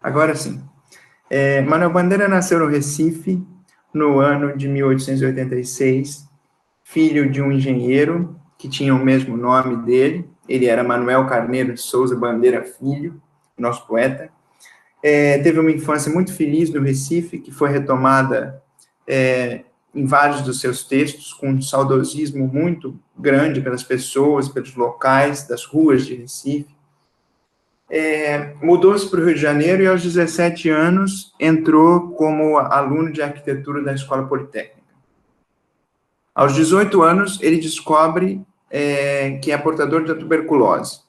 Agora sim. Manuel Bandeira nasceu no Recife, no ano de 1886, filho de um engenheiro que tinha o mesmo nome dele. Ele era Manuel Carneiro de Souza Bandeira Filho, nosso poeta. Teve uma infância muito feliz no Recife, que foi retomada em vários dos seus textos, com um saudosismo muito grande pelas pessoas, pelos locais, das ruas de Recife. Mudou-se para o Rio de Janeiro e, aos 17 anos, entrou como aluno de arquitetura da Escola Politécnica. Aos 18 anos, ele descobre que é portador da tuberculose.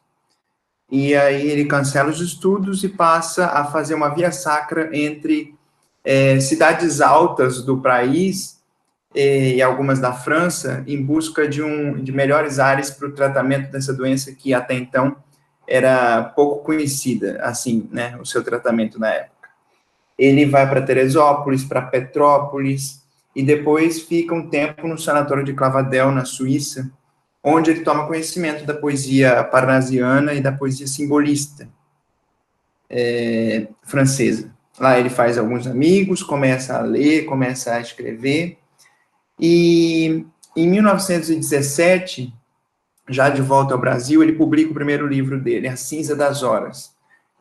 E aí ele cancela os estudos e passa a fazer uma via sacra entre cidades altas do país e algumas da França, em busca de melhores áreas para o tratamento dessa doença que até então era pouco conhecida, assim, né, o seu tratamento na época. Ele vai para Teresópolis, para Petrópolis, e depois fica um tempo no sanatório de Clavadel, na Suíça, onde ele toma conhecimento da poesia parnasiana e da poesia simbolista francesa. Lá ele faz alguns amigos, começa a ler, começa a escrever, e em 1917, já de volta ao Brasil, ele publica o primeiro livro dele, A Cinza das Horas,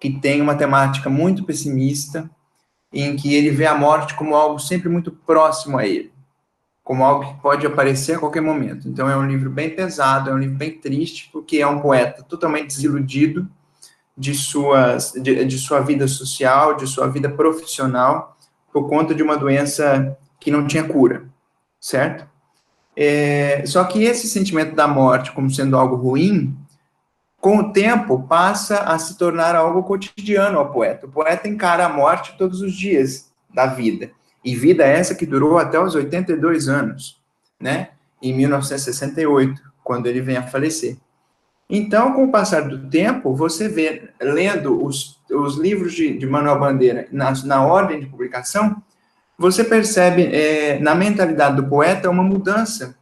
que tem uma temática muito pessimista, em que ele vê a morte como algo sempre muito próximo a ele, como algo que pode aparecer a qualquer momento. Então é um livro bem pesado, é um livro bem triste, porque é um poeta totalmente desiludido de sua vida social, de sua vida profissional, por conta de uma doença que não tinha cura, certo? Só que esse sentimento da morte como sendo algo ruim, com o tempo, passa a se tornar algo cotidiano ao poeta. O poeta encara a morte todos os dias da vida. E vida essa que durou até os 82 anos, né? Em 1968, quando ele vem a falecer. Então, com o passar do tempo, você vê, lendo os livros de Manuel Bandeira na ordem de publicação, você percebe na mentalidade do poeta uma mudança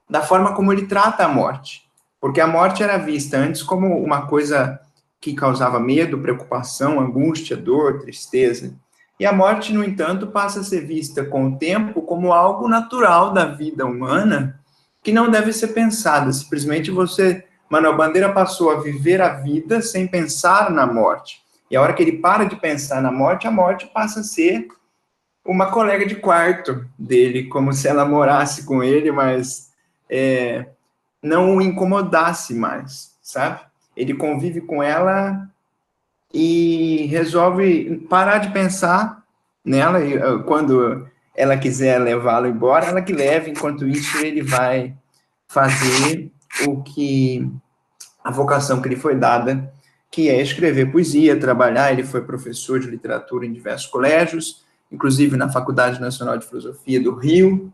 da forma como ele trata a morte. Porque a morte era vista antes como uma coisa que causava medo, preocupação, angústia, dor, tristeza. E a morte, no entanto, passa a ser vista com o tempo como algo natural da vida humana, que não deve ser pensada. Simplesmente Manuel Bandeira passou a viver a vida sem pensar na morte. E a hora que ele para de pensar na morte, a morte passa a ser uma colega de quarto dele, como se ela morasse com ele, mas não o incomodasse mais, sabe? Ele convive com ela e resolve parar de pensar nela, e quando ela quiser levá-lo embora, ela que leve, enquanto isso ele vai fazer a vocação que lhe foi dada, que é escrever poesia, trabalhar. Ele foi professor de literatura em diversos colégios, inclusive na Faculdade Nacional de Filosofia do Rio.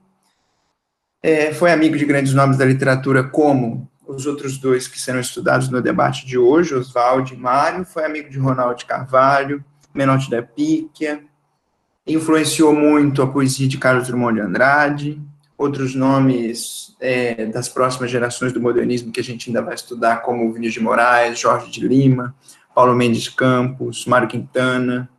Foi amigo de grandes nomes da literatura, como os outros dois que serão estudados no debate de hoje, Oswald e Mário. Foi amigo de Ronald de Carvalho, Menotti da Picchia. Influenciou muito a poesia de Carlos Drummond de Andrade. Outros nomes das próximas gerações do modernismo que a gente ainda vai estudar, como Vinícius de Moraes, Jorge de Lima, Paulo Mendes Campos, Mário Quintana.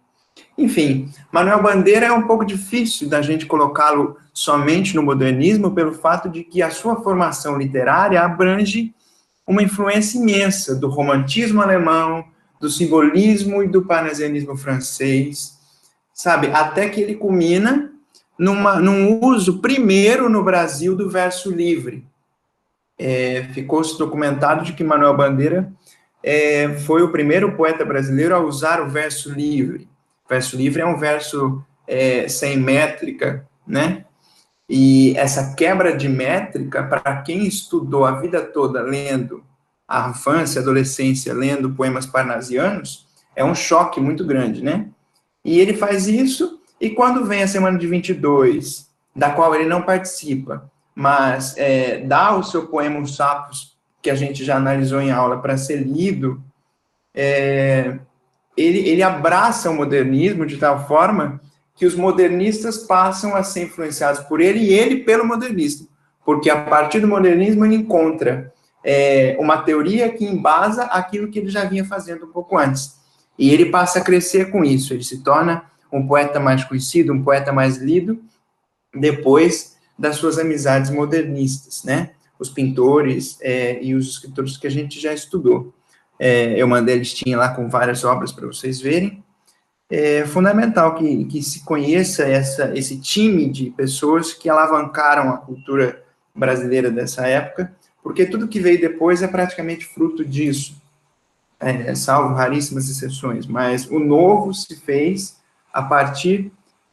Enfim, Manuel Bandeira é um pouco difícil da gente colocá-lo somente no modernismo, pelo fato de que a sua formação literária abrange uma influência imensa do romantismo alemão, do simbolismo e do parnasianismo francês, sabe? Até que ele culmina num uso primeiro no Brasil do verso livre. Ficou-se documentado de que Manuel Bandeira foi o primeiro poeta brasileiro a usar o verso livre. O verso livre é um verso sem métrica, né? E essa quebra de métrica, para quem estudou a vida toda lendo a infância, a adolescência, lendo poemas parnasianos, é um choque muito grande, né? E ele faz isso, e quando vem a Semana de 22, da qual ele não participa, mas dá o seu poema Os Sapos, que a gente já analisou em aula, para ser lido, ele abraça o modernismo de tal forma que os modernistas passam a ser influenciados por ele e ele pelo modernismo, porque a partir do modernismo ele encontra uma teoria que embasa aquilo que ele já vinha fazendo um pouco antes. E ele passa a crescer com isso, ele se torna um poeta mais conhecido, um poeta mais lido, depois das suas amizades modernistas, né? Os pintores e os escritores que a gente já estudou. Eu mandei a listinha lá com várias obras para vocês verem. É fundamental que se conheça esse time de pessoas que alavancaram a cultura brasileira dessa época, porque tudo que veio depois é praticamente fruto disso, salvo raríssimas exceções, mas o novo se fez a partir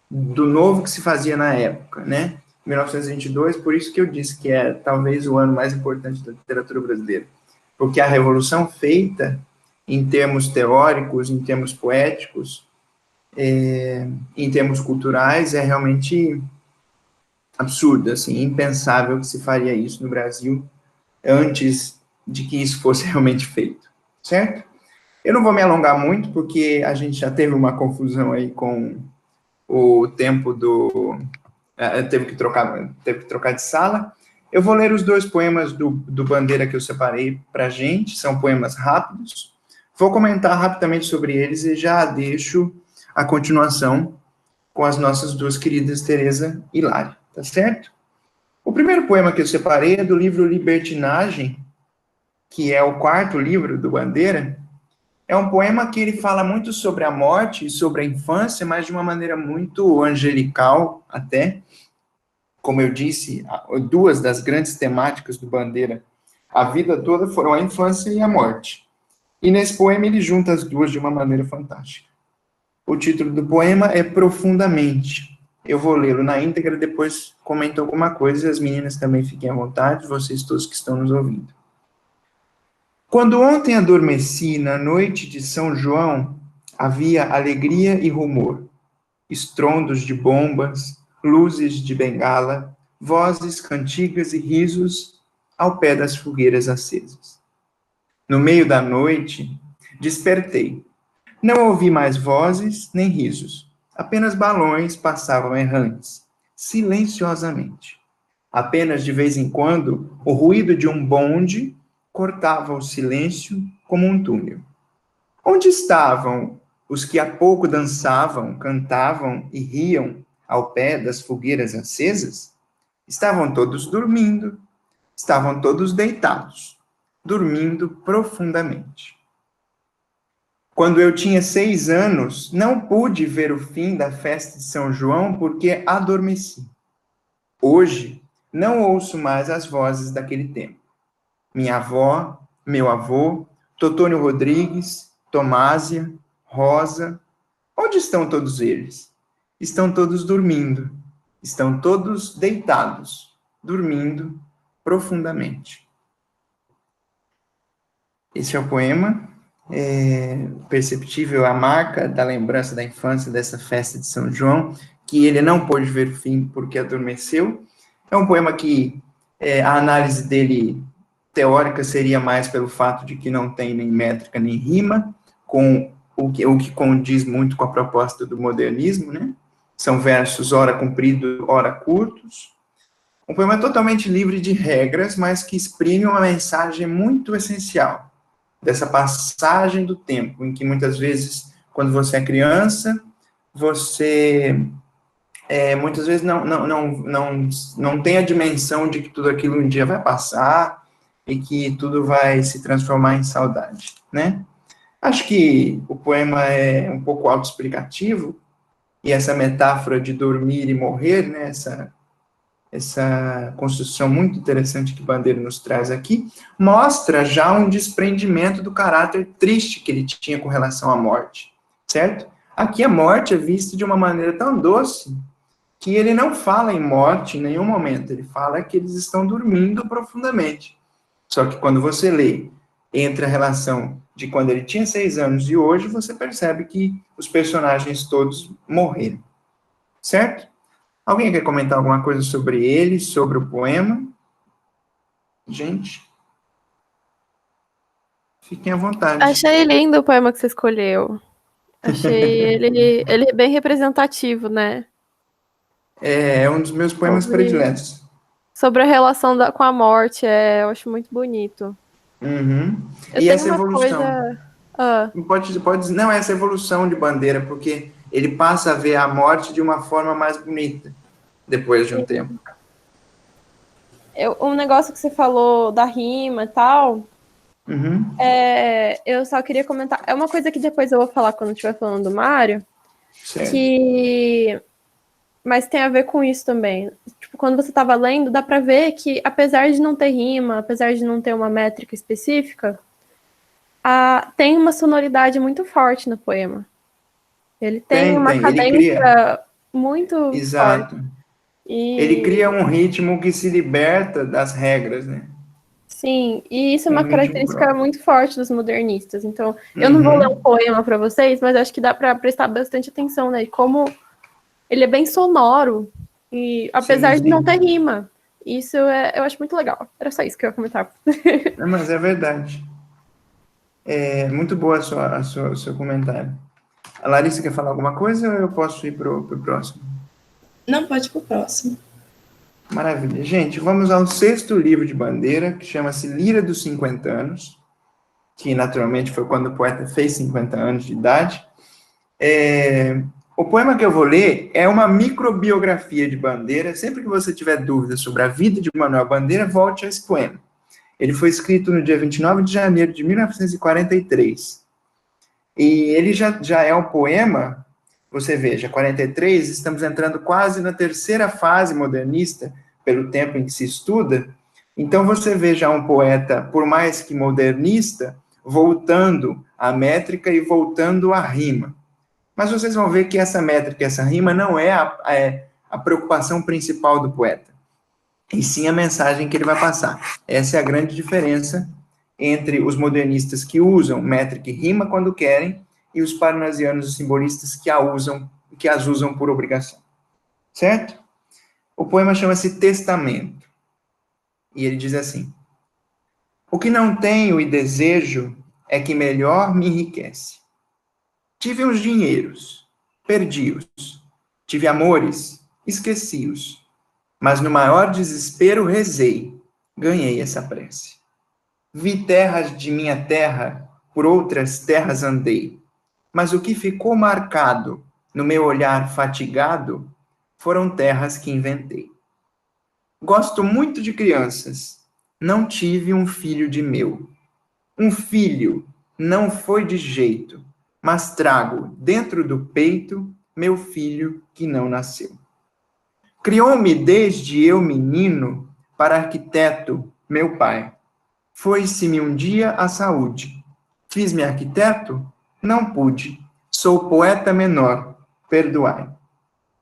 do novo que se fazia na época, né? 1922, por isso que eu disse que é talvez o ano mais importante da literatura brasileira, porque a revolução feita em termos teóricos, em termos poéticos, em termos culturais, é realmente absurdo, assim, impensável que se faria isso no Brasil antes de que isso fosse realmente feito, certo? Eu não vou me alongar muito, porque a gente já teve uma confusão aí com o tempo do... teve que trocar de sala. Eu vou ler os 2 poemas do Bandeira que eu separei para a gente, são poemas rápidos. Vou comentar rapidamente sobre eles e já deixo a continuação com as nossas 2 queridas Teresa e Lari, tá certo? O primeiro poema que eu separei é do livro Libertinagem, que é o 4º livro do Bandeira. É um poema que ele fala muito sobre a morte e sobre a infância, mas de uma maneira muito angelical, até. Como eu disse, 2 das grandes temáticas do Bandeira, a vida toda, foram a infância e a morte. E nesse poema ele junta as 2 de uma maneira fantástica. O título do poema é Profundamente. Eu vou lê-lo na íntegra, depois comento alguma coisa, e as meninas também fiquem à vontade, vocês todos que estão nos ouvindo. Quando ontem adormeci na noite de São João, havia alegria e rumor, estrondos de bombas, luzes de bengala, vozes, cantigas e risos ao pé das fogueiras acesas. No meio da noite, despertei. Não ouvi mais vozes nem risos. Apenas balões passavam errantes, silenciosamente. Apenas de vez em quando, o ruído de um bonde cortava o silêncio como um túnel. Onde estavam os que há pouco dançavam, cantavam e riam ao pé das fogueiras acesas? Estavam todos dormindo, estavam todos deitados, dormindo profundamente. Quando eu tinha 6 anos, não pude ver o fim da festa de São João porque adormeci. Hoje, não ouço mais as vozes daquele tempo. Minha avó, meu avô, Totônio Rodrigues, Tomásia, Rosa, onde estão todos eles? Estão todos dormindo, estão todos deitados, dormindo profundamente. Esse é o poema. Perceptível a marca da lembrança da infância dessa festa de São João, que ele não pôde ver o fim porque adormeceu. É um poema que a análise dele teórica seria mais pelo fato de que não tem nem métrica nem rima, com o que condiz muito com a proposta do modernismo, né? São versos ora compridos, ora curtos. Um poema totalmente livre de regras, mas que exprime uma mensagem muito essencial dessa passagem do tempo, em que muitas vezes, quando você é criança, você muitas vezes não tem a dimensão de que tudo aquilo um dia vai passar e que tudo vai se transformar em saudade, né? Acho que o poema é um pouco autoexplicativo, e essa metáfora de dormir e morrer, né, essa construção muito interessante que Bandeira nos traz aqui, mostra já um desprendimento do caráter triste que ele tinha com relação à morte, certo? Aqui a morte é vista de uma maneira tão doce que ele não fala em morte em nenhum momento, ele fala que eles estão dormindo profundamente. Só que quando você lê entre a relação de quando ele tinha 6 anos e hoje, você percebe que os personagens todos morreram, certo? Alguém quer comentar alguma coisa sobre ele, sobre o poema? Gente, fiquem à vontade. Achei lindo o poema que você escolheu. Achei ele bem representativo, né? É um dos meus poemas prediletos. Sobre a relação com a morte, eu acho muito bonito. Uhum. Eu E tenho essa uma evolução? coisa... Ah, Pode dizer, não, essa evolução de Bandeira, porque ele passa a ver a morte de uma forma mais bonita, depois de um tempo. um negócio que você falou da rima e tal, Uhum, eu só queria comentar. É uma coisa que depois eu vou falar quando estiver falando do Mário, certo. que. Mas tem a ver com isso também. Tipo, quando você estava lendo, dá para ver que, apesar de não ter rima, apesar de não ter uma métrica específica, tem uma sonoridade muito forte no poema. Ele tem uma Tem. Ele cria, cadência muito forte. exato. Ele E cria um ritmo que se liberta das regras, né? sim, e isso é Um uma ritmo característica próprio. muito forte dos modernistas. Então, eu não vou ler um Uhum, poema para vocês, mas acho que dá para prestar bastante atenção, né? Como ele é bem sonoro, e sim, apesar de não ter sim. rima. Isso eu acho muito legal. Era só isso que eu ia comentar. É, mas é verdade. É muito boa o seu comentário. A Larissa quer falar alguma coisa ou eu posso ir para o próximo? Não, pode ir pro próximo. Maravilha. Gente, vamos ao sexto livro de Bandeira, que chama-se Lira dos 50 Anos, que naturalmente foi quando o poeta fez 50 anos de idade. O poema que eu vou ler é uma microbiografia de Bandeira. Sempre que você tiver dúvidas sobre a vida de Manuel Bandeira, volte a esse poema. Ele foi escrito no dia 29 de janeiro de 1943. E ele já é um poema, você veja, 43, estamos entrando quase na terceira fase modernista, pelo tempo em que se estuda. Então, você veja um poeta, por mais que modernista, voltando à métrica e voltando à rima. Mas vocês vão ver que essa métrica, essa rima, não é a preocupação principal do poeta, e sim a mensagem que ele vai passar. Essa é a grande diferença entre os modernistas que usam métrica e rima quando querem e os parnasianos e simbolistas que as usam por obrigação. Certo? O poema chama-se Testamento. E ele diz assim: o que não tenho e desejo é que melhor me enriquece. Tive uns dinheiros, perdi-os. Tive amores, esqueci-os. Mas no maior desespero rezei, ganhei essa prece. Vi terras de minha terra, por outras terras andei. Mas o que ficou marcado no meu olhar fatigado foram terras que inventei. Gosto muito de crianças, não tive um filho de meu. Um filho não foi de jeito, mas trago dentro do peito meu filho que não nasceu. Criou-me desde eu menino para arquiteto, meu pai. Foi-se-me um dia a saúde. Fiz-me arquiteto? Não pude. Sou poeta menor, perdoai.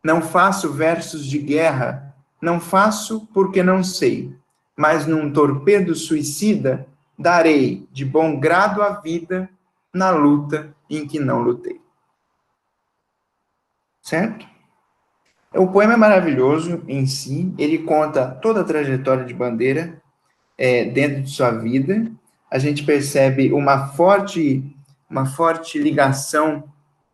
Não faço versos de guerra, não faço porque não sei. Mas num torpedo suicida, darei de bom grado a vida na luta em que não lutei. Certo? O poema é maravilhoso em si, ele conta toda a trajetória de Bandeira dentro de sua vida. A gente percebe uma forte ligação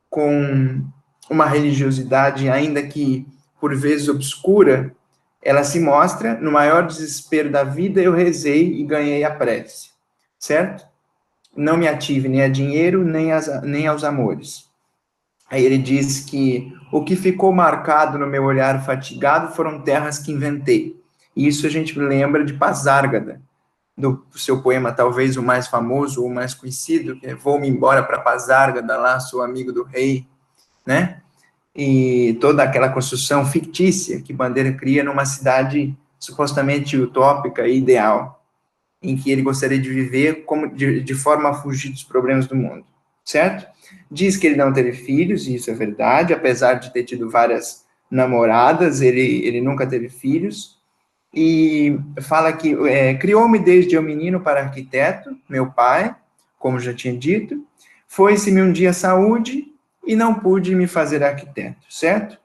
com uma religiosidade, ainda que por vezes obscura, ela se mostra no maior desespero da vida, eu rezei e ganhei a prece, certo? Não me ative nem a dinheiro, nem aos amores. Aí ele diz que o que ficou marcado no meu olhar fatigado foram terras que inventei. E isso a gente lembra de Pasárgada, do seu poema talvez o mais famoso, o mais conhecido, que é Vou-me embora para Pasárgada, lá sou amigo do rei, né? E toda aquela construção fictícia que Bandeira cria numa cidade supostamente utópica e ideal, em que ele gostaria de viver como de forma a fugir dos problemas do mundo, certo? Diz que ele não teve filhos, e isso é verdade, apesar de ter tido várias namoradas, ele nunca teve filhos, e fala que criou-me desde eu menino para arquiteto, meu pai, como já tinha dito, foi-se-me um dia saúde e não pude me fazer arquiteto, certo?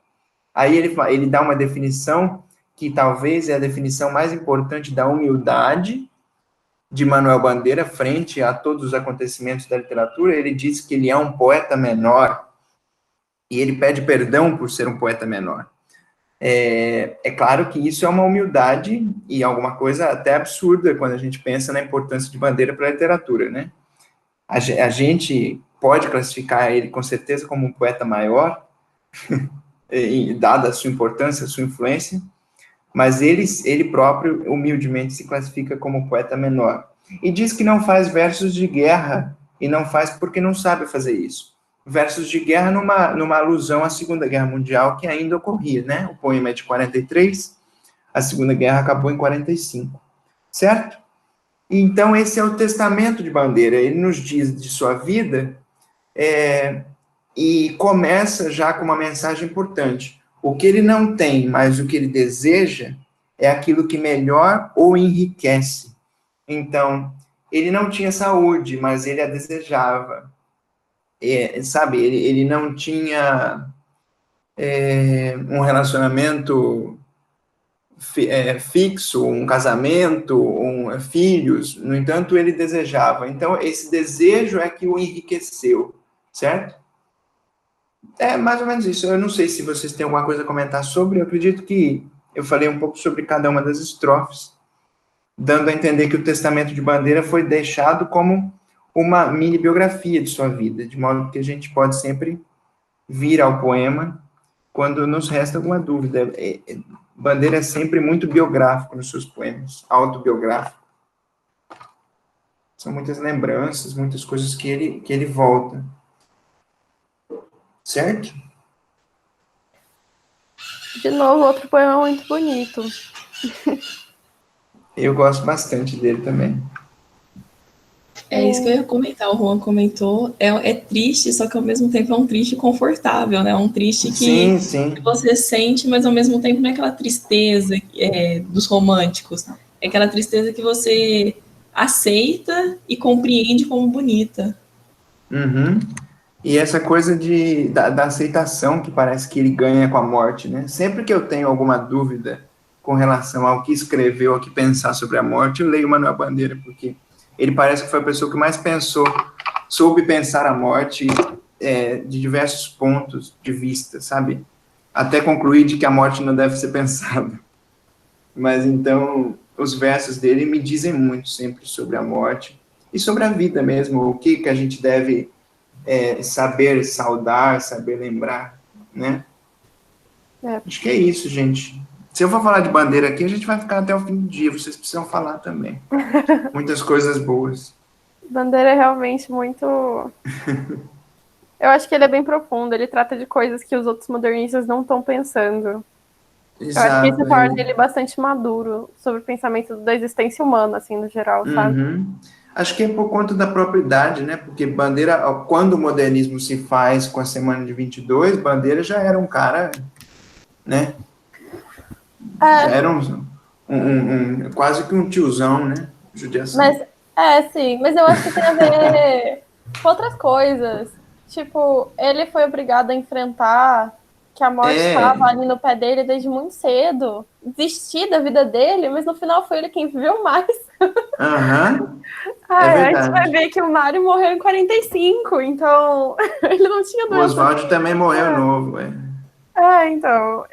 Aí ele dá uma definição que talvez é a definição mais importante da humildade de Manuel Bandeira frente a todos os acontecimentos da literatura. Ele diz que ele é um poeta menor e ele pede perdão por ser um poeta menor. É claro que isso é uma humildade e alguma coisa até absurda quando a gente pensa na importância de Bandeira para a literatura, né? A gente pode classificar ele com certeza como um poeta maior, dada a sua importância, a sua influência, mas ele próprio, humildemente, se classifica como poeta menor. E diz que não faz versos de guerra, e não faz porque não sabe fazer isso. Versos de guerra numa alusão à Segunda Guerra Mundial, que ainda ocorria, né? O poema é de 43, a Segunda Guerra acabou em 45, certo? Então, esse é o testamento de Bandeira. Ele nos diz de sua vida, e começa já com uma mensagem importante. O que ele não tem, mas o que ele deseja, é aquilo que melhor o enriquece. Então, ele não tinha saúde, mas ele a desejava. Sabe, ele não tinha um relacionamento fixo, um casamento, filhos, no entanto, ele desejava. Então, esse desejo é que o enriqueceu, certo? É mais ou menos isso. Eu não sei se vocês têm alguma coisa a comentar sobre, eu acredito que eu falei um pouco sobre cada uma das estrofes, dando a entender que o Testamento de Bandeira foi deixado como uma mini biografia de sua vida, de modo que a gente pode sempre vir ao poema quando nos resta alguma dúvida. Bandeira é sempre muito biográfico nos seus poemas, autobiográfico. São muitas lembranças, muitas coisas que ele volta. Certo? De novo, outro poema muito bonito. Eu gosto bastante dele também. É isso que eu ia comentar, o Juan comentou, é triste, só que ao mesmo tempo é um triste confortável, né? Um triste que você sente, mas ao mesmo tempo não é aquela tristeza dos românticos, é aquela tristeza que você aceita e compreende como bonita. Uhum. E essa coisa da aceitação que parece que ele ganha com a morte, né? Sempre que eu tenho alguma dúvida com relação ao que escrever ou ao que pensar sobre a morte, eu leio Manuel Bandeira, porque ele parece que foi a pessoa que mais soube pensar a morte de diversos pontos de vista, sabe? Até concluir de que a morte não deve ser pensada. Mas então, os versos dele me dizem muito sempre sobre a morte e sobre a vida mesmo, o que a gente deve saber saudar, saber lembrar, né? Acho que é isso, gente. Se eu for falar de Bandeira aqui, a gente vai ficar até o fim do dia, vocês precisam falar também. Muitas coisas boas. Bandeira é realmente muito... Eu acho que ele é bem profundo, ele trata de coisas que os outros modernistas não estão pensando. Exato, eu acho que isso torna ele bastante maduro sobre o pensamento da existência humana, assim, no geral, sabe? Acho que é por conta da própria idade, né? Porque Bandeira, quando o modernismo se faz com a Semana de 22, Bandeira já era um cara, né? Já era quase que um tiozão, né? Judiação. Sim, mas eu acho que tem a ver com outras coisas. Tipo, ele foi obrigado a enfrentar que a morte estava ali no pé dele desde muito cedo, desistir da vida dele, mas no final foi ele quem viveu mais. A gente vai ver que o Mário morreu em 45, então ele não tinha doença. O Oswald também morreu novo, Então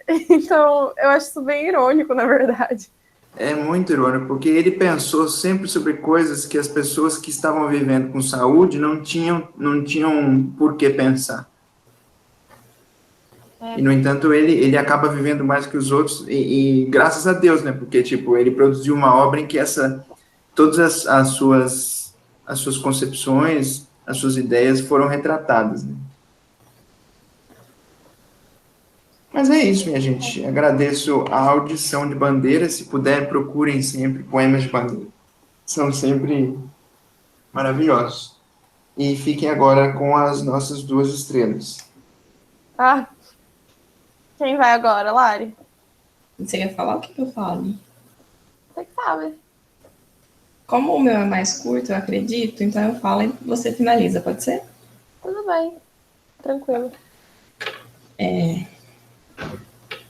eu acho isso bem irônico, na verdade. É muito irônico, porque ele pensou sempre sobre coisas que as pessoas que estavam vivendo com saúde não tinham por que pensar. E, no entanto, ele acaba vivendo mais que os outros, e graças a Deus, né? Porque, tipo, ele produziu uma obra em que todas as suas concepções, as suas ideias foram retratadas, né? Mas é isso, minha gente. Agradeço a audição de Bandeira. Se puder, procurem sempre poemas de Bandeira. São sempre maravilhosos. E fiquem agora com as nossas 2 estrelas. Quem vai agora, Lari? Você quer falar o que eu falo? Você que sabe. Como o meu é mais curto, eu acredito, então eu falo e você finaliza, pode ser? Tudo bem. Tranquilo.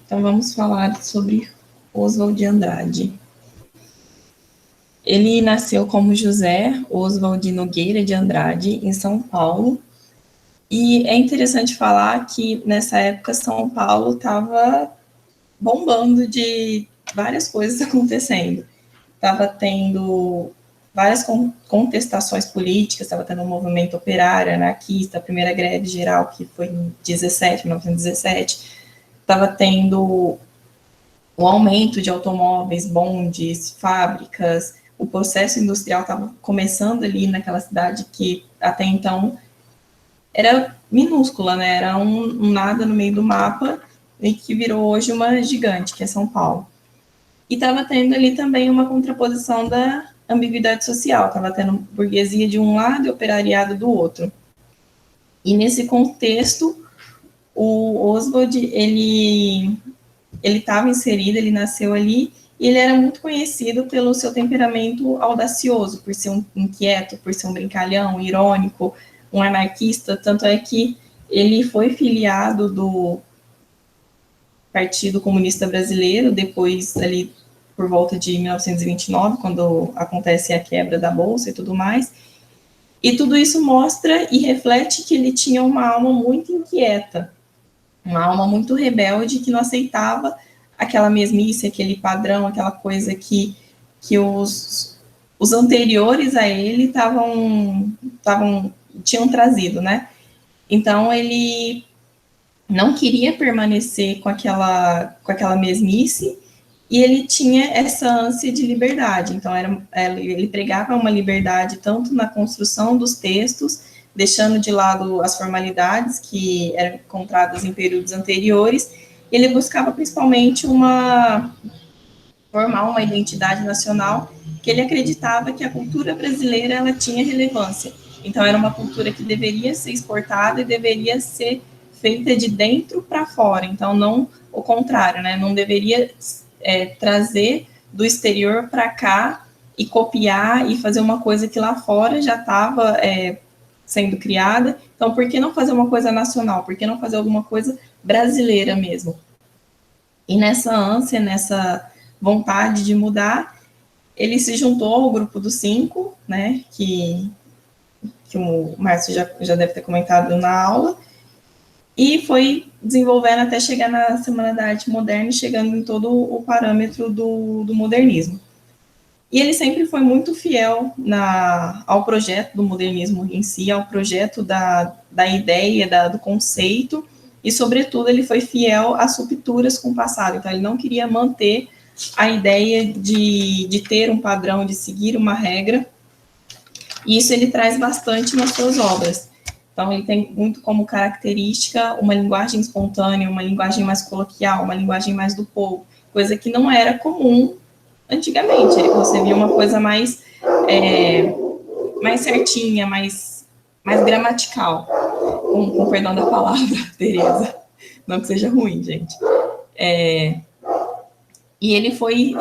Então vamos falar sobre Oswald de Andrade. Ele nasceu como José Oswald Nogueira de Andrade, em São Paulo. E é interessante falar que nessa época São Paulo estava bombando de várias coisas acontecendo. Estava tendo várias contestações políticas, estava tendo um movimento operário, anarquista, a primeira greve geral, que foi em 1917, estava tendo o aumento de automóveis, bondes, fábricas, o processo industrial estava começando ali naquela cidade que até então era minúscula, né? Era um nada no meio do mapa e que virou hoje uma gigante, que é São Paulo. E estava tendo ali também uma contraposição da ambiguidade social, estava tendo burguesia de um lado e operariado do outro. E nesse contexto, o Oswald, ele estava inserido, ele nasceu ali, e ele era muito conhecido pelo seu temperamento audacioso, por ser um inquieto, por ser um brincalhão, irônico, um anarquista, tanto é que ele foi filiado do Partido Comunista Brasileiro, depois ali por volta de 1929, quando acontece a quebra da Bolsa e tudo mais, e tudo isso mostra e reflete que ele tinha uma alma muito inquieta, uma alma muito rebelde, que não aceitava aquela mesmice, aquele padrão, aquela coisa que os anteriores a ele tinham trazido, né? Então, ele não queria permanecer com aquela mesmice, e ele tinha essa ânsia de liberdade. Então, ele pregava uma liberdade tanto na construção dos textos, deixando de lado as formalidades que eram encontradas em períodos anteriores. Ele buscava principalmente formar uma identidade nacional, que ele acreditava que a cultura brasileira ela tinha relevância. Então, era uma cultura que deveria ser exportada e deveria ser feita de dentro para fora. Então, não o contrário, né? Não deveria trazer do exterior para cá e copiar e fazer uma coisa que lá fora já estava sendo criada. Então, por que não fazer uma coisa nacional? Por que não fazer alguma coisa brasileira mesmo? E nessa ânsia, nessa vontade de mudar, ele se juntou ao grupo dos 5, né, que o Márcio já deve ter comentado na aula, e foi desenvolvendo até chegar na Semana da Arte Moderna e chegando em todo o parâmetro do modernismo. E ele sempre foi muito fiel ao projeto do modernismo em si, ao projeto da ideia, do conceito, e, sobretudo, ele foi fiel às rupturas com o passado. Então, ele não queria manter a ideia de ter um padrão, de seguir uma regra, e isso ele traz bastante nas suas obras. Então, ele tem muito como característica uma linguagem espontânea, uma linguagem mais coloquial, uma linguagem mais do povo, coisa que não era comum antigamente. Você via uma coisa mais certinha, mais gramatical, com perdão da palavra, Tereza. Não que seja ruim, gente. E ele foi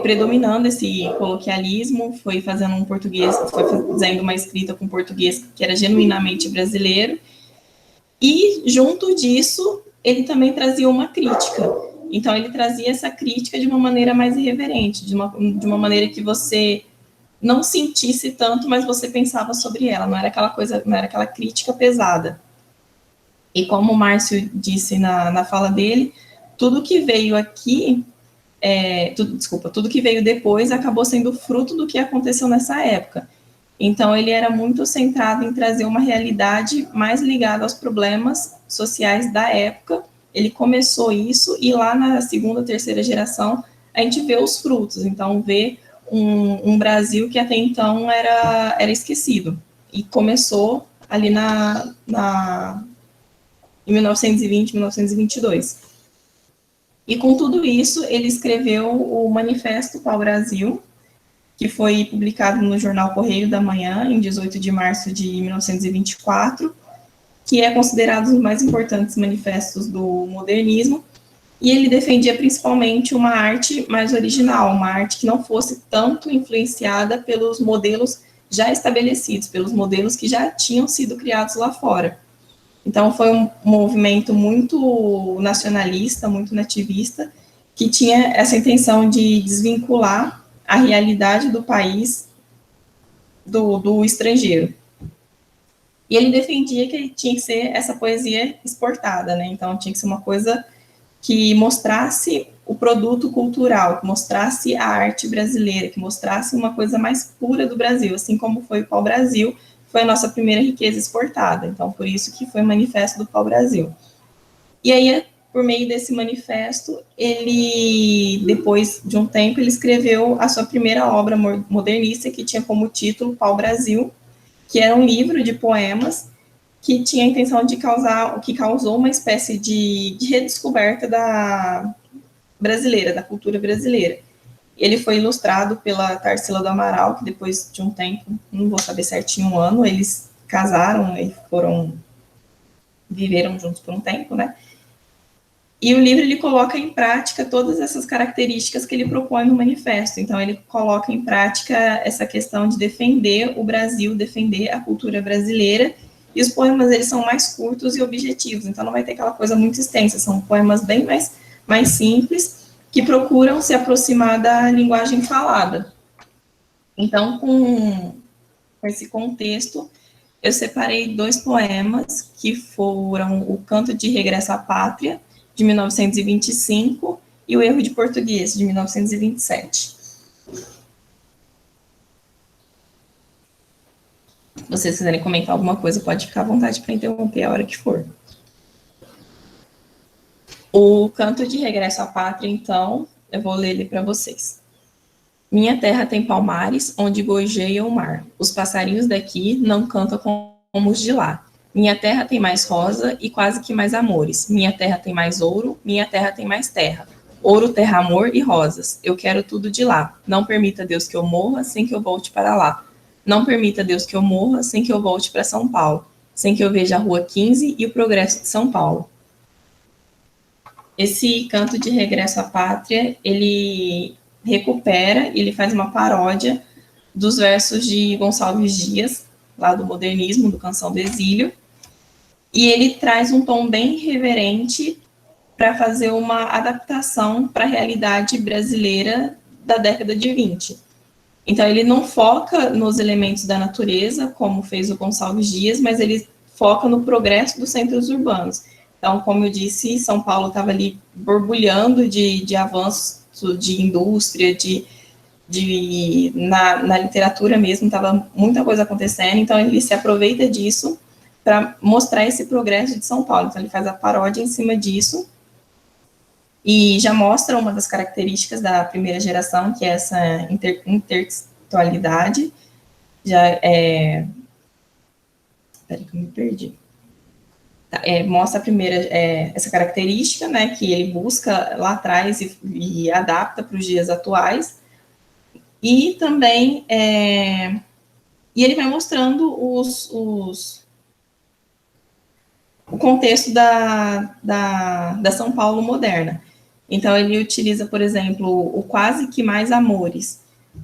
predominando esse coloquialismo, foi fazendo um português, foi fazendo uma escrita com português que era genuinamente brasileiro, e junto disso, ele também trazia uma crítica. Então, ele trazia essa crítica de uma maneira mais irreverente, de uma maneira que você não sentisse tanto, mas você pensava sobre ela, não era aquela coisa, não era aquela crítica pesada. E como o Márcio disse na fala dele, tudo que veio aqui, tudo que veio depois acabou sendo fruto do que aconteceu nessa época. Então, ele era muito centrado em trazer uma realidade mais ligada aos problemas sociais da época. Ele começou isso, e lá na segunda, terceira geração, a gente vê os frutos. Então, vê um Brasil que até então era esquecido. E começou ali em 1920, 1922. E com tudo isso, ele escreveu o Manifesto para o Brasil, que foi publicado no jornal Correio da Manhã, em 18 de março de 1924, que é considerado um dos mais importantes manifestos do modernismo, e ele defendia principalmente uma arte mais original, uma arte que não fosse tanto influenciada pelos modelos já estabelecidos, pelos modelos que já tinham sido criados lá fora. Então, foi um movimento muito nacionalista, muito nativista, que tinha essa intenção de desvincular a realidade do país do estrangeiro. E ele defendia que tinha que ser essa poesia exportada, né? Então, tinha que ser uma coisa que mostrasse o produto cultural, que mostrasse a arte brasileira, que mostrasse uma coisa mais pura do Brasil, assim como foi o pau-brasil, foi a nossa primeira riqueza exportada. Então, por isso que foi o Manifesto do Pau-Brasil. E aí, por meio desse manifesto, ele, depois de um tempo, ele escreveu a sua primeira obra modernista, que tinha como título Pau-Brasil, que era um livro de poemas que tinha a intenção de que causou uma espécie de redescoberta da brasileira, da cultura brasileira. Ele foi ilustrado pela Tarsila do Amaral, que depois de um tempo, não vou saber certinho um ano, eles casaram e viveram juntos por um tempo, né? E o livro, ele coloca em prática todas essas características que ele propõe no manifesto. Então, ele coloca em prática essa questão de defender o Brasil, defender a cultura brasileira, e os poemas, eles são mais curtos e objetivos, então não vai ter aquela coisa muito extensa, são poemas bem mais simples, que procuram se aproximar da linguagem falada. Então, com esse contexto, eu separei 2 poemas, que foram o Canto de Regresso à Pátria, de 1925, e o Erro de Português, de 1927. Se vocês quiserem comentar alguma coisa, pode ficar à vontade para interromper a hora que for. O Canto de Regresso à Pátria, então, eu vou ler ele para vocês. Minha terra tem palmares, onde gorjeia o mar. Os passarinhos daqui não cantam como os de lá. Minha terra tem mais rosa e quase que mais amores. Minha terra tem mais ouro, minha terra tem mais terra. Ouro, terra, amor e rosas. Eu quero tudo de lá. Não permita, Deus, que eu morra sem que eu volte para lá. Não permita, Deus, que eu morra sem que eu volte para São Paulo. Sem que eu veja a Rua 15 e o progresso de São Paulo. Esse Canto de Regresso à Pátria, ele recupera, ele faz uma paródia dos versos de Gonçalves Dias, lá do modernismo, do Canção do Exílio, e ele traz um tom bem reverente para fazer uma adaptação para a realidade brasileira da década de 20. Então, ele não foca nos elementos da natureza, como fez o Gonçalves Dias, mas ele foca no progresso dos centros urbanos. Então, como eu disse, São Paulo estava ali borbulhando de avanços de indústria, na literatura mesmo, estava muita coisa acontecendo, então ele se aproveita disso para mostrar esse progresso de São Paulo. Então, ele faz a paródia em cima disso e já mostra uma das características da primeira geração, que é essa intertextualidade. Espera que eu me perdi. Mostra a primeira, essa característica, né, que ele busca lá atrás e adapta para os dias atuais, e também, e ele vai mostrando o contexto da São Paulo moderna. Então, ele utiliza, por exemplo, o Quase que Mais Amores,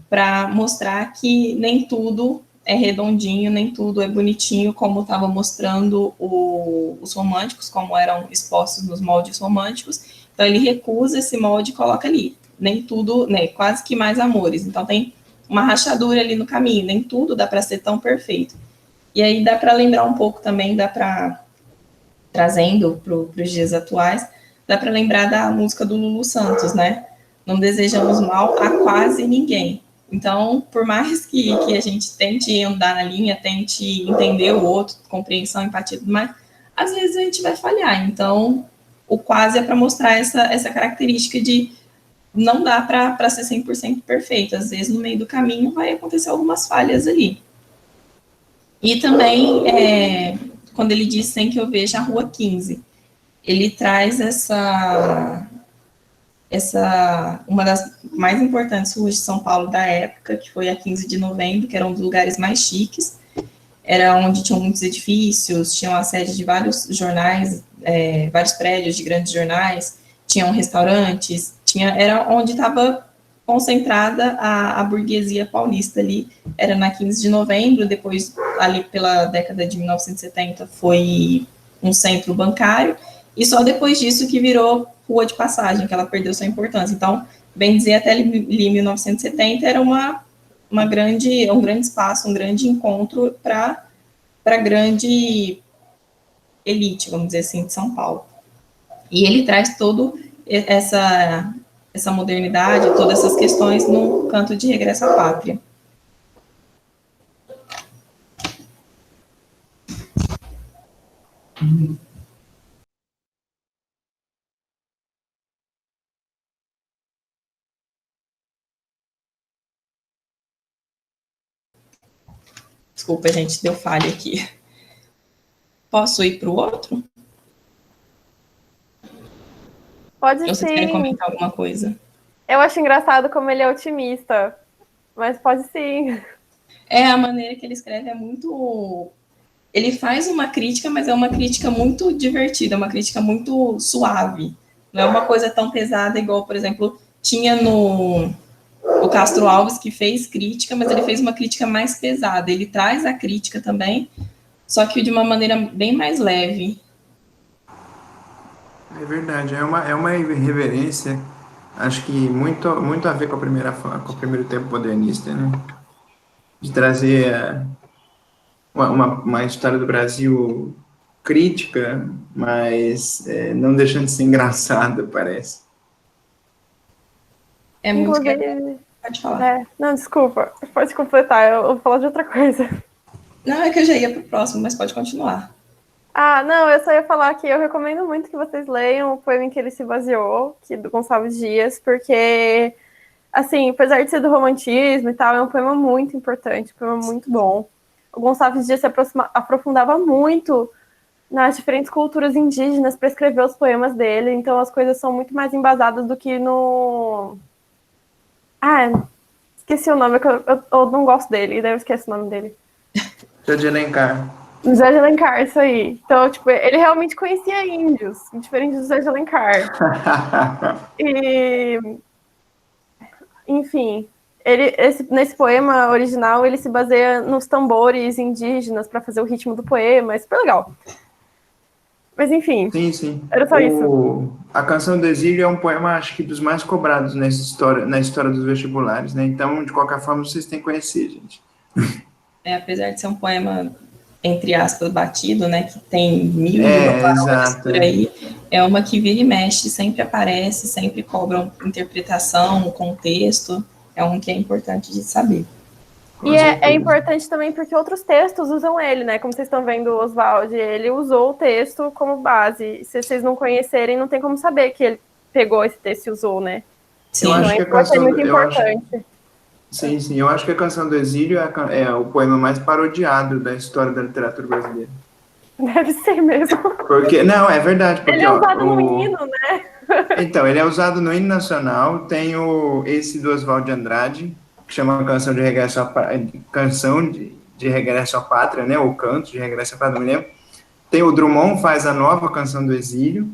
para mostrar que nem tudo é redondinho, nem tudo é bonitinho, como estava mostrando os românticos, como eram expostos nos moldes românticos. Então, ele recusa esse molde e coloca ali, nem tudo, né, quase que mais amores. Então, tem uma rachadura ali no caminho, nem tudo dá para ser tão perfeito. E aí dá para lembrar um pouco também, trazendo para os dias atuais, dá para lembrar da música do Lulu Santos, né? Não desejamos mal a quase ninguém. Então, por mais que a gente tente andar na linha, tente entender o outro, compreensão, empatia, mas às vezes a gente vai falhar. Então, o quase é para mostrar essa característica de não dá para ser 100% perfeito. Às vezes, no meio do caminho, vai acontecer algumas falhas ali. E também, quando ele diz sem que eu veja a Rua 15, ele traz uma das mais importantes ruas de São Paulo da época, que foi a 15 de novembro, que era um dos lugares mais chiques, era onde tinham muitos edifícios, tinham a sede de vários jornais, vários prédios de grandes jornais, tinham restaurantes, era onde estava concentrada a burguesia paulista ali, era na 15 de novembro, depois, ali pela década de 1970, foi um centro bancário, e só depois disso que virou Rua de Passagem, que ela perdeu sua importância. Então, bem dizer, até ali 1970 era um grande espaço, um grande encontro para a grande elite, vamos dizer assim, de São Paulo. E ele traz todo essa modernidade, todas essas questões no Canto de Regresso à Pátria. Desculpa, gente, deu falha aqui. Posso ir para o outro? Pode sim. Vocês querem comentar alguma coisa? Eu acho engraçado como ele é otimista, mas pode sim. A maneira que ele escreve é muito... Ele faz uma crítica, mas é uma crítica muito divertida, uma crítica muito suave. Não é uma coisa tão pesada igual, por exemplo, tinha no o Castro Alves, que fez crítica, mas ele fez uma crítica mais pesada. Ele traz a crítica também, só que de uma maneira bem mais leve. É verdade, é uma irreverência, acho que muito a ver com com o primeiro tempo modernista, né? De trazer uma história do Brasil crítica, mas não deixando de ser engraçada, parece. É muito legal. Pode falar. Não, desculpa, pode completar, eu vou falar de outra coisa. Não, é que eu já ia para o próximo, mas pode continuar. Não, eu só ia falar que eu recomendo muito que vocês leiam o poema em que ele se baseou, que do Gonçalves Dias, porque, assim, apesar de ser do romantismo e tal, é um poema muito importante, um poema muito bom. O Gonçalves Dias se aprofundava muito nas diferentes culturas indígenas para escrever os poemas dele, então as coisas são muito mais embasadas do que no... esqueci o nome, eu não gosto dele, daí eu esqueço o nome dele. José de Alencar. José de Alencar, isso aí. Então, tipo, ele realmente conhecia índios, diferente do José de Alencar. E, enfim, nesse poema original, ele se baseia nos tambores indígenas para fazer o ritmo do poema, é super legal. Mas, enfim, sim. Era só isso. A Canção do Exílio é um poema, acho que, dos mais cobrados na história dos vestibulares, né? Então, de qualquer forma, vocês têm que conhecer, gente. Apesar de ser um poema, entre aspas, batido, né, que tem mil palavras por aí, é uma que vira e mexe, sempre aparece, sempre cobra interpretação, contexto, é um que é importante de saber. E é importante também porque outros textos usam ele, né? Como vocês estão vendo, o Oswald, ele usou o texto como base. Se vocês não conhecerem, não tem como saber que ele pegou esse texto e usou, né? Sim, eu acho que a canção, muito importante. Sim, eu acho que a Canção do Exílio é o poema mais parodiado da história da literatura brasileira. Deve ser mesmo. Porque, não, é verdade. Porque, ele é usado no hino, né? Então, ele é usado no hino nacional, tem esse do Oswald de Andrade, que chama Canção de Regresso à Pátria, né, ou Canto de Regresso à Pátria, não me lembro. Tem o Drummond, faz a nova Canção do Exílio,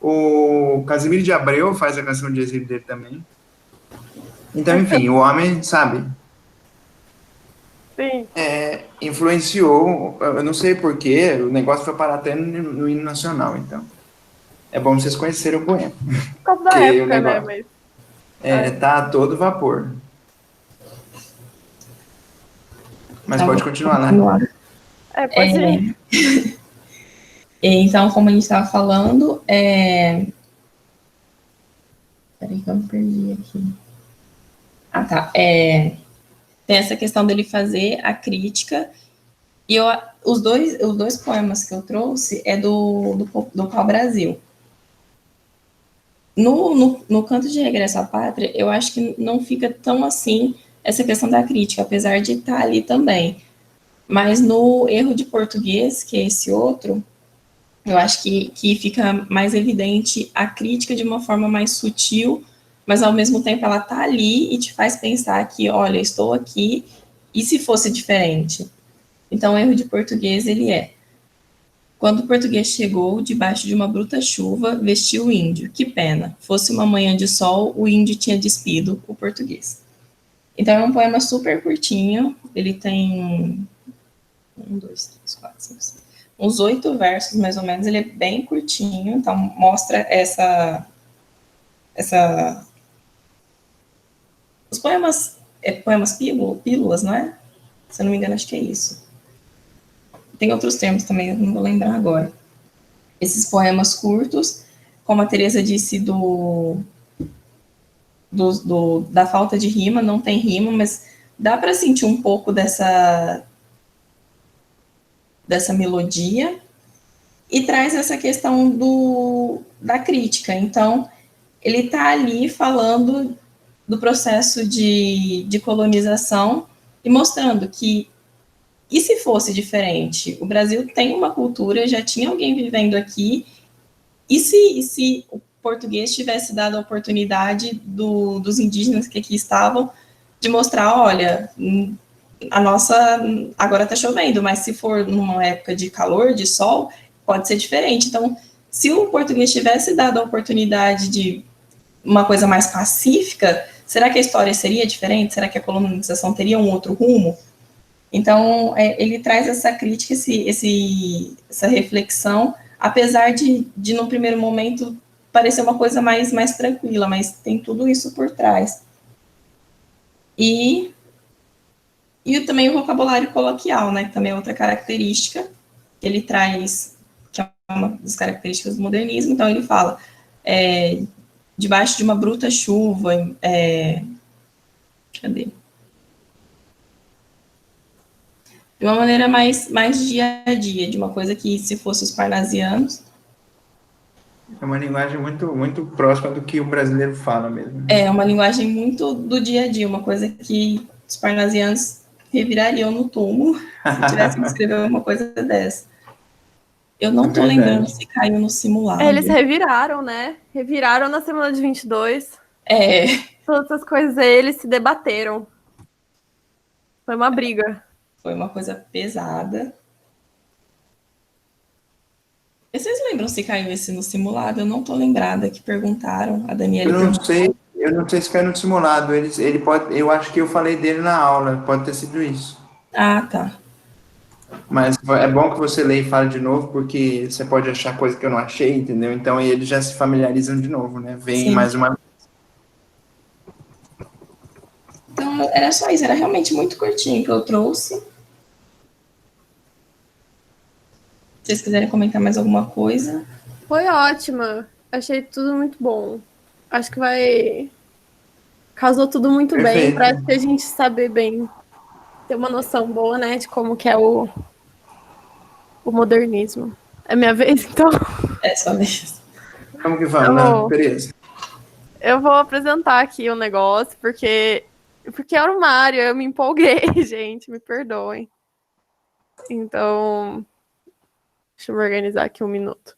o Casimiro de Abreu faz a Canção de Exílio dele também. Então, enfim, o homem, sabe? Sim. Influenciou, eu não sei porquê, o negócio foi parar até no hino nacional, então. É bom vocês conhecerem o poema. Por causa da época, né? Mas... tá a todo vapor. Mas pode continuar, né? Pode ir. Então, como a gente estava falando, Peraí que eu me perdi aqui. Tá. Tem essa questão dele fazer a crítica, e os dois poemas que eu trouxe é do Pau-Brasil. No Canto de Regresso à Pátria, eu acho que não fica tão assim essa questão da crítica, apesar de estar ali também. Mas no Erro de Português, que é esse outro, eu acho que fica mais evidente a crítica de uma forma mais sutil, mas ao mesmo tempo ela está ali e te faz pensar que, olha, estou aqui, e se fosse diferente? Então, o Erro de Português, ele é: quando o português chegou, debaixo de uma bruta chuva, vestiu o índio. Que pena, fosse uma manhã de sol, o índio tinha despido o português. Então, é um poema super curtinho, ele tem 1, 2, 3, 4, 5, 6, uns 8 versos, mais ou menos, ele é bem curtinho, então mostra os poemas, pílulas, não é? Se eu não me engano, acho que é isso. Tem outros termos também, eu não vou lembrar agora. Esses poemas curtos, como a Teresa disse da falta de rima, não tem rima, mas dá para sentir um pouco dessa melodia, e traz essa questão da crítica. Então, ele está ali falando do processo de colonização e mostrando que, e se fosse diferente? O Brasil tem uma cultura, já tinha alguém vivendo aqui, e se o português tivesse dado a oportunidade dos indígenas que aqui estavam de mostrar, olha, a nossa, agora está chovendo, mas se for numa época de calor, de sol, pode ser diferente. Então, se o português tivesse dado a oportunidade de uma coisa mais pacífica, será que a história seria diferente? Será que a colonização teria um outro rumo? Então, ele traz essa crítica, essa reflexão, apesar de num primeiro momento, parecer uma coisa mais tranquila, mas tem tudo isso por trás. E também o vocabulário coloquial, né, que também é outra característica que ele traz, que é uma das características do modernismo. Então, ele fala, debaixo de uma bruta chuva, cadê? De uma maneira mais dia a dia, de uma coisa que, se fosse os parnasianos... É uma linguagem muito, muito próxima do que o brasileiro fala mesmo. É uma linguagem muito do dia a dia, uma coisa que os parnasianos revirariam no túmulo se tivessem que escrever uma coisa dessa. Eu não tô lembrando se caiu no simulado. Eles reviraram, né? Reviraram na semana de 22. Todas as coisas aí, eles se debateram. Foi uma briga. Foi uma coisa pesada. E vocês lembram se caiu esse no simulado? Eu não tô lembrada, que perguntaram. A Daniela eu não sei se caiu no simulado. Ele pode, eu acho que eu falei dele na aula, pode ter sido isso. Ah, tá. Mas é bom que você leia e fale de novo, porque você pode achar coisa que eu não achei, entendeu? Então eles já se familiarizam de novo, né? Vem mais uma vez. Então era só isso, era realmente muito curtinho que eu trouxe. Se vocês quiserem comentar mais alguma coisa. Foi ótima. Achei tudo muito bom. Acho que casou tudo muito bem, para a gente saber bem, ter uma noção boa, né, de como que é o modernismo. É minha vez, então? É sua vez. Como que vamos, né? Beleza. Eu vou apresentar aqui o negócio, porque era o Mário, eu me empolguei, gente, me perdoem. Então, deixa eu me organizar aqui um minuto.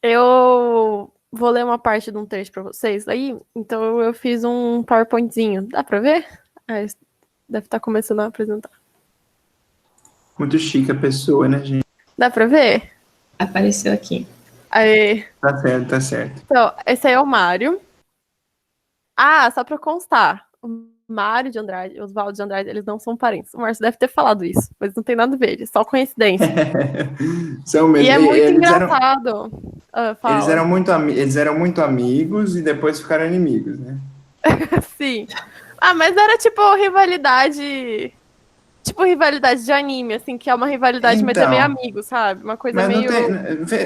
Eu vou ler uma parte de um trecho para vocês aí, então eu fiz um PowerPointzinho. Dá para ver? Deve estar começando a apresentar. Muito chique a pessoa, né, gente? Dá para ver? Apareceu aqui. Aí. Tá certo. Então, esse aí é o Mário. Só para constar, o Mário de Andrade e o Oswaldo de Andrade, eles não são parentes. O Márcio deve ter falado isso, mas não tem nada a ver, é só coincidência. São mesmo. E é muito engraçado. Eles eram muito amigos e depois ficaram inimigos, né? Sim. Mas era tipo rivalidade de anime, assim, que é uma rivalidade, mas é meio amigo, sabe? Uma coisa meio...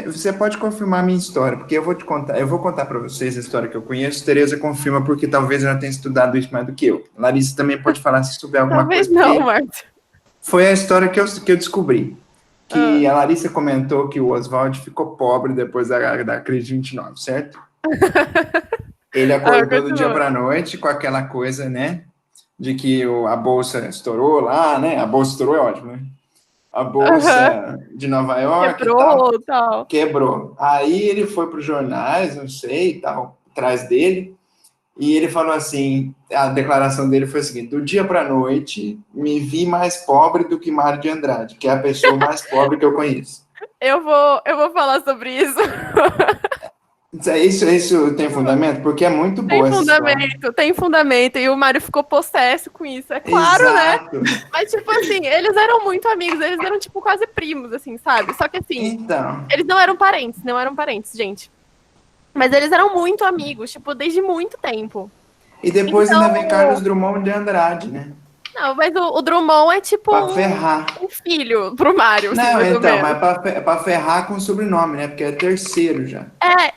Você pode confirmar a minha história, porque eu vou contar para vocês a história que eu conheço. Tereza confirma, porque talvez ela tenha estudado isso mais do que eu. Larissa também pode falar se souber alguma coisa. Talvez não, Márcio. Foi a história que eu descobri. Que a Larissa comentou que o Oswald ficou pobre depois da crise de 29, certo? Ele acordou do dia para a noite com aquela coisa, né? De que a bolsa estourou lá, né? A bolsa estourou é ótimo, né? A bolsa de Nova York quebrou. Aí ele foi para os jornais, não sei, e tal, atrás dele, e ele falou assim, a declaração dele foi a seguinte: do dia para a noite, me vi mais pobre do que Mário de Andrade, que é a pessoa mais pobre que eu conheço. Eu vou falar sobre isso. Isso tem fundamento? Porque é muito boa essa história. Tem fundamento, e o Mário ficou possesso com isso, é claro, Exato. Né? Mas, tipo assim, eles eram muito amigos, eles eram, tipo, quase primos, assim, sabe? Só que, assim, eles não eram parentes, gente. Mas eles eram muito amigos, tipo, desde muito tempo. E depois ainda vem Carlos Drummond de Andrade, né? Não, mas o Drummond é tipo um filho pro Mário. Não, assim, então, mas é pra ferrar com o sobrenome, né? Porque é terceiro já.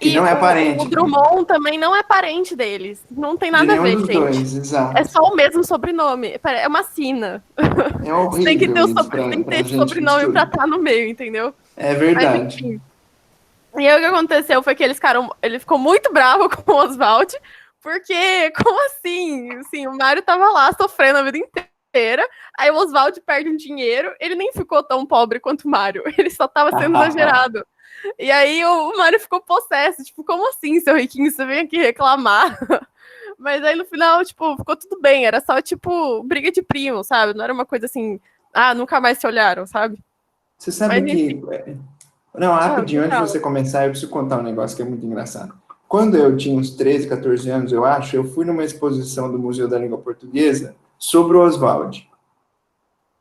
E não é parente. O Drummond também não é parente deles. Não tem nada a ver, gente. Dois, exato. É só o mesmo sobrenome. É uma sina. É horrível. Tem que ter esse sobrenome pra estar no meio, entendeu? É verdade. Mas, enfim. E aí o que aconteceu foi que ele ficou muito bravo com o Oswald, porque, como assim? Assim, o Mário tava lá sofrendo a vida inteira, aí o Oswald perde um dinheiro, ele nem ficou tão pobre quanto o Mário, ele só tava sendo exagerado. E aí o Mário ficou possesso, tipo, como assim, seu riquinho, você vem aqui reclamar? Mas aí no final, tipo, ficou tudo bem, era só, tipo, briga de primo, sabe? Não era uma coisa assim, nunca mais se olharam, sabe? Você sabe que... Não, rapidinho, antes de você começar, eu preciso contar um negócio que é muito engraçado. Quando eu tinha uns 13, 14 anos, eu acho, eu fui numa exposição do Museu da Língua Portuguesa sobre o Oswald.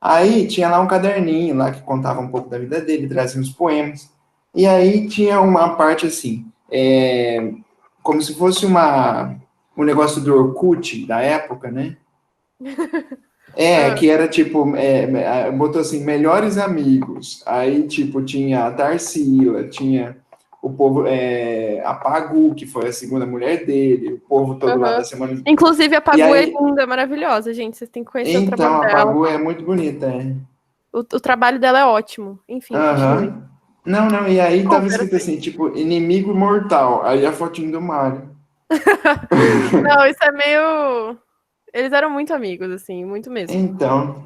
Aí tinha lá um caderninho lá que contava um pouco da vida dele, trazia uns poemas. E aí tinha uma parte assim, como se fosse um negócio do Orkut da época, né? Que era tipo, botou assim, melhores amigos. Aí, tipo, tinha a Tarsila, tinha o povo, a Pagu, que foi a segunda mulher dele, o povo todo lá da semana. Inclusive, a Pagu é linda, é maravilhosa, gente. Vocês têm que conhecer o trabalho dela. Então, a Pagu é muito bonita, O trabalho dela é ótimo. Enfim, continue. Não, e aí tava escrito assim, tipo, inimigo mortal. Aí a fotinho do Mário. Não, isso é meio... Eles eram muito amigos, assim, muito mesmo. Então.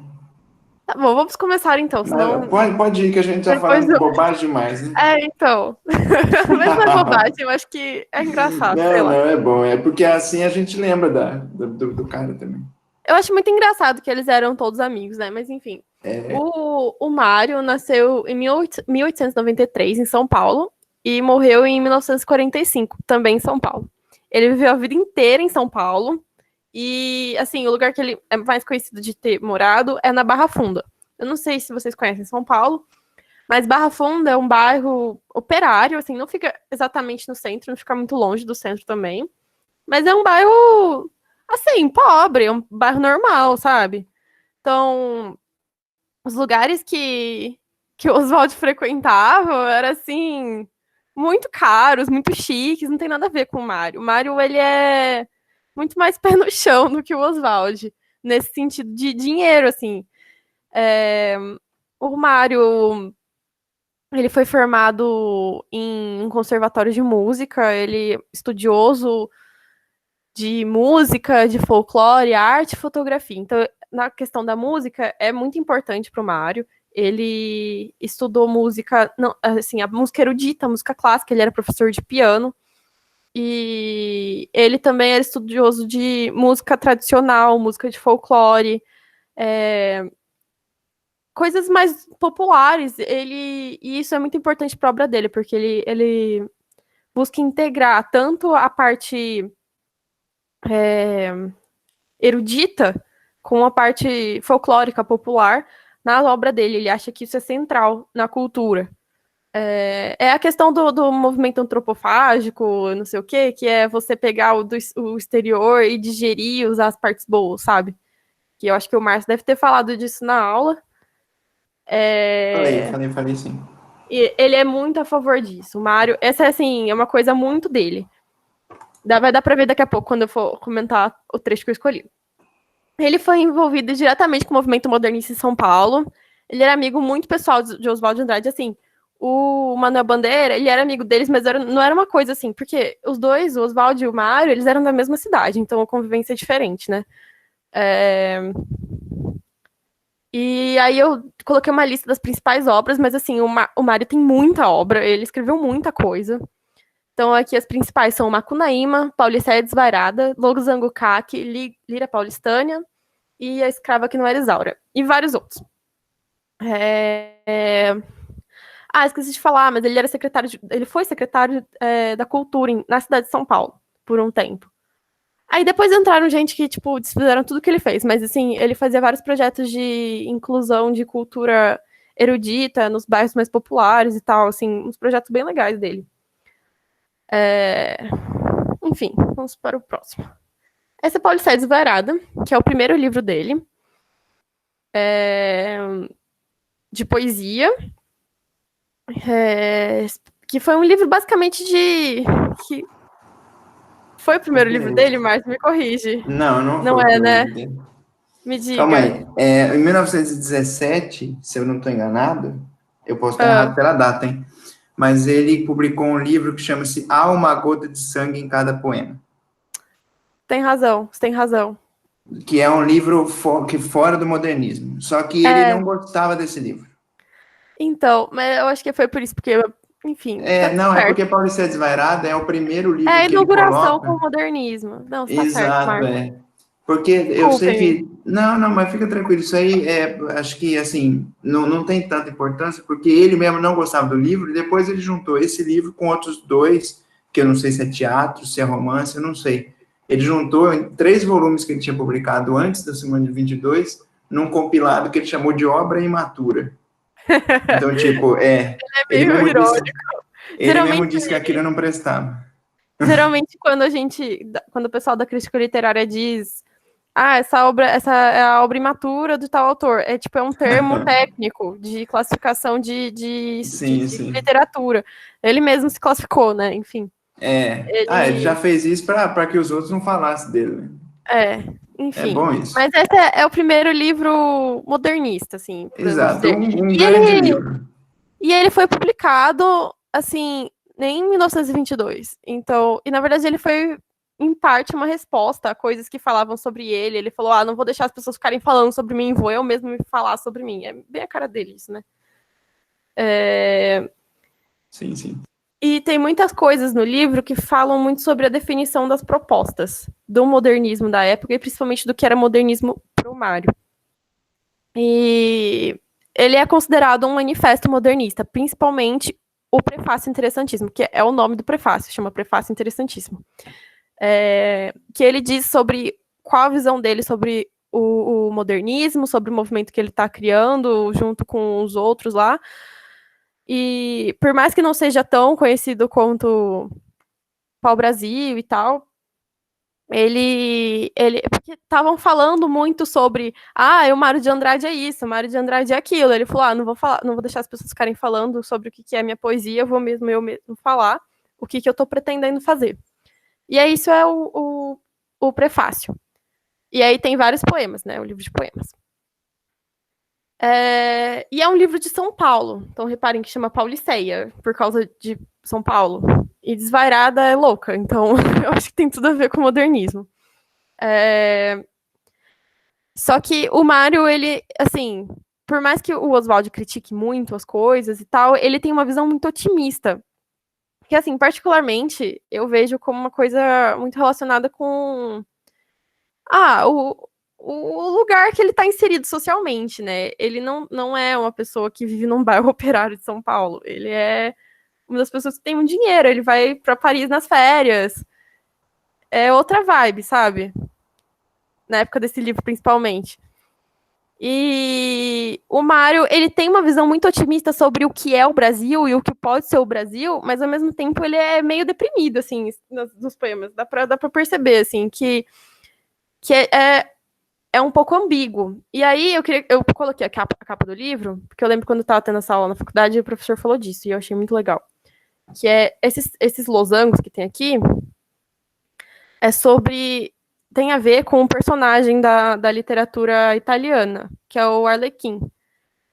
Tá bom, vamos começar então, senão... Pode ir, que a gente tá falando bobagem demais, né? Então. Mas não é bobagem, eu acho que é engraçado, não, é bom. É porque assim a gente lembra do cara também. Eu acho muito engraçado que eles eram todos amigos, né? Mas enfim. O Mário nasceu em 1893, em São Paulo, e morreu em 1945, também em São Paulo. Ele viveu a vida inteira em São Paulo, e, assim, o lugar que ele é mais conhecido de ter morado é na Barra Funda. Eu não sei se vocês conhecem São Paulo, mas Barra Funda é um bairro operário, assim, não fica exatamente no centro, não fica muito longe do centro também, mas é um bairro, assim, pobre, é um bairro normal, sabe? Então, os lugares que o Oswald frequentava eram, assim, muito caros, muito chiques, não tem nada a ver com o Mário. O Mário, ele é muito mais pé no chão do que o Oswald, nesse sentido de dinheiro, assim. O Mário, ele foi formado em um conservatório de música, ele é estudioso de música, de folclore, arte e fotografia. Então, na questão da música, é muito importante para o Mário. Ele estudou música, não, assim, a música erudita, a música clássica, ele era professor de piano. E ele também era estudioso de música tradicional, música de folclore, coisas mais populares. E isso é muito importante para a obra dele, porque ele busca integrar tanto a parte erudita com a parte folclórica popular na obra dele. Ele acha que isso é central na cultura. É a questão do movimento antropofágico, não sei o quê, que é você pegar o exterior e digerir, usar as partes boas, sabe? Que eu acho que o Márcio deve ter falado disso na aula. Falei sim. E ele é muito a favor disso. O Mário, essa assim, é uma coisa muito dele. Vai dar pra ver daqui a pouco, quando eu for comentar o trecho que eu escolhi. Ele foi envolvido diretamente com o movimento modernista em São Paulo. Ele era amigo muito pessoal de Oswald de Andrade, assim. O Manuel Bandeira, ele era amigo deles, mas não era uma coisa assim, porque os dois, o Oswald e o Mário, eles eram da mesma cidade, então a convivência é diferente, né? E aí eu coloquei uma lista das principais obras, mas assim, o Mário tem muita obra, ele escreveu muita coisa. Então aqui as principais são Macunaíma, Paulicéia Desvairada, Logo Caque, Lira Paulistânia e A Escrava que não era Isaura, e vários outros. Esqueci de falar, mas ele foi secretário da Cultura na cidade de São Paulo, por um tempo. Aí depois entraram gente que, tipo, desfizeram tudo que ele fez, mas, assim, ele fazia vários projetos de inclusão de cultura erudita nos bairros mais populares e tal, assim, uns projetos bem legais dele. Enfim, vamos para o próximo. Essa é Paulicéia Desvairada, que é o primeiro livro dele. de poesia, que foi um livro basicamente que foi o primeiro livro dele, Márcio, me corrige. Não Não foi o é, primeiro né? livro dele. Me diga. Calma aí. Em 1917, se eu não estou enganado, eu posso estar errado pela data, hein? Mas ele publicou um livro que chama-se Há uma gota de sangue em cada poema. Tem razão, você tem razão. Que é um livro fora do modernismo. Só que ele não gostava desse livro. Então, mas eu acho que foi por isso, porque, enfim... É porque Paulicéia Desvairada é o primeiro livro que ele coloca... É a inauguração com o modernismo. Não, você tá certo, Marcos. Porque eu sei que... Não, mas fica tranquilo. Isso aí, acho que, assim, não tem tanta importância, porque ele mesmo não gostava do livro, e depois ele juntou esse livro com outros 2, que eu não sei se é teatro, se é romance, eu não sei. Ele juntou em 3 volumes que ele tinha publicado antes da Semana de 22, num compilado que ele chamou de Obra Imatura. Então, tipo, ele meio irônico. Ele mesmo disse que aquilo não prestava. Geralmente, quando o pessoal da crítica literária diz essa é a obra imatura do tal autor, é um termo técnico de classificação de literatura. Ele mesmo se classificou, né? Enfim. Ele já fez isso para que os outros não falassem dele, né? Enfim. É bom isso. Mas esse é o primeiro livro modernista, assim. Exato, um grande livro. E ele foi publicado, assim, em 1922. Então, e na verdade ele foi, em parte, uma resposta a coisas que falavam sobre ele. Ele falou, não vou deixar as pessoas ficarem falando sobre mim, vou eu mesmo me falar sobre mim. É bem a cara dele isso, né? Sim. E tem muitas coisas no livro que falam muito sobre a definição das propostas do modernismo da época, e principalmente do que era modernismo pro Mário. E ele é considerado um manifesto modernista, principalmente o Prefácio Interessantíssimo, que é o nome do prefácio, chama Prefácio Interessantíssimo. Que ele diz sobre qual a visão dele sobre o modernismo, sobre o movimento que ele está criando junto com os outros lá. E por mais que não seja tão conhecido quanto Pau-Brasil e tal, porque estavam falando muito sobre o Mário de Andrade é isso, o Mário de Andrade é aquilo. Ele falou, não vou deixar as pessoas ficarem falando sobre o que é minha poesia, eu mesmo falar o que eu estou pretendendo fazer. E aí isso é o prefácio. E aí tem vários poemas, né? O livro de poemas. E é um livro de São Paulo. Então, reparem que chama Pauliceia, por causa de São Paulo. E Desvairada é louca. Então, eu acho que tem tudo a ver com o modernismo. Só que o Mário, ele, assim, por mais que o Oswald critique muito as coisas e tal, ele tem uma visão muito otimista. Que, assim, particularmente, eu vejo como uma coisa muito relacionada com... o lugar que ele está inserido socialmente, né? Ele não é uma pessoa que vive num bairro operário de São Paulo. Ele é uma das pessoas que tem um dinheiro. Ele vai para Paris nas férias. É outra vibe, sabe? Na época desse livro, principalmente. E o Mário, ele tem uma visão muito otimista sobre o que é o Brasil e o que pode ser o Brasil, mas ao mesmo tempo ele é meio deprimido, assim, nos poemas. Dá pra perceber, assim, que é um pouco ambíguo. E aí eu coloquei a capa do livro, porque eu lembro quando eu estava tendo essa aula na faculdade, o professor falou disso, e eu achei muito legal. Que é esses losangos que tem aqui, tem a ver com um personagem da literatura italiana, que é o Arlequim.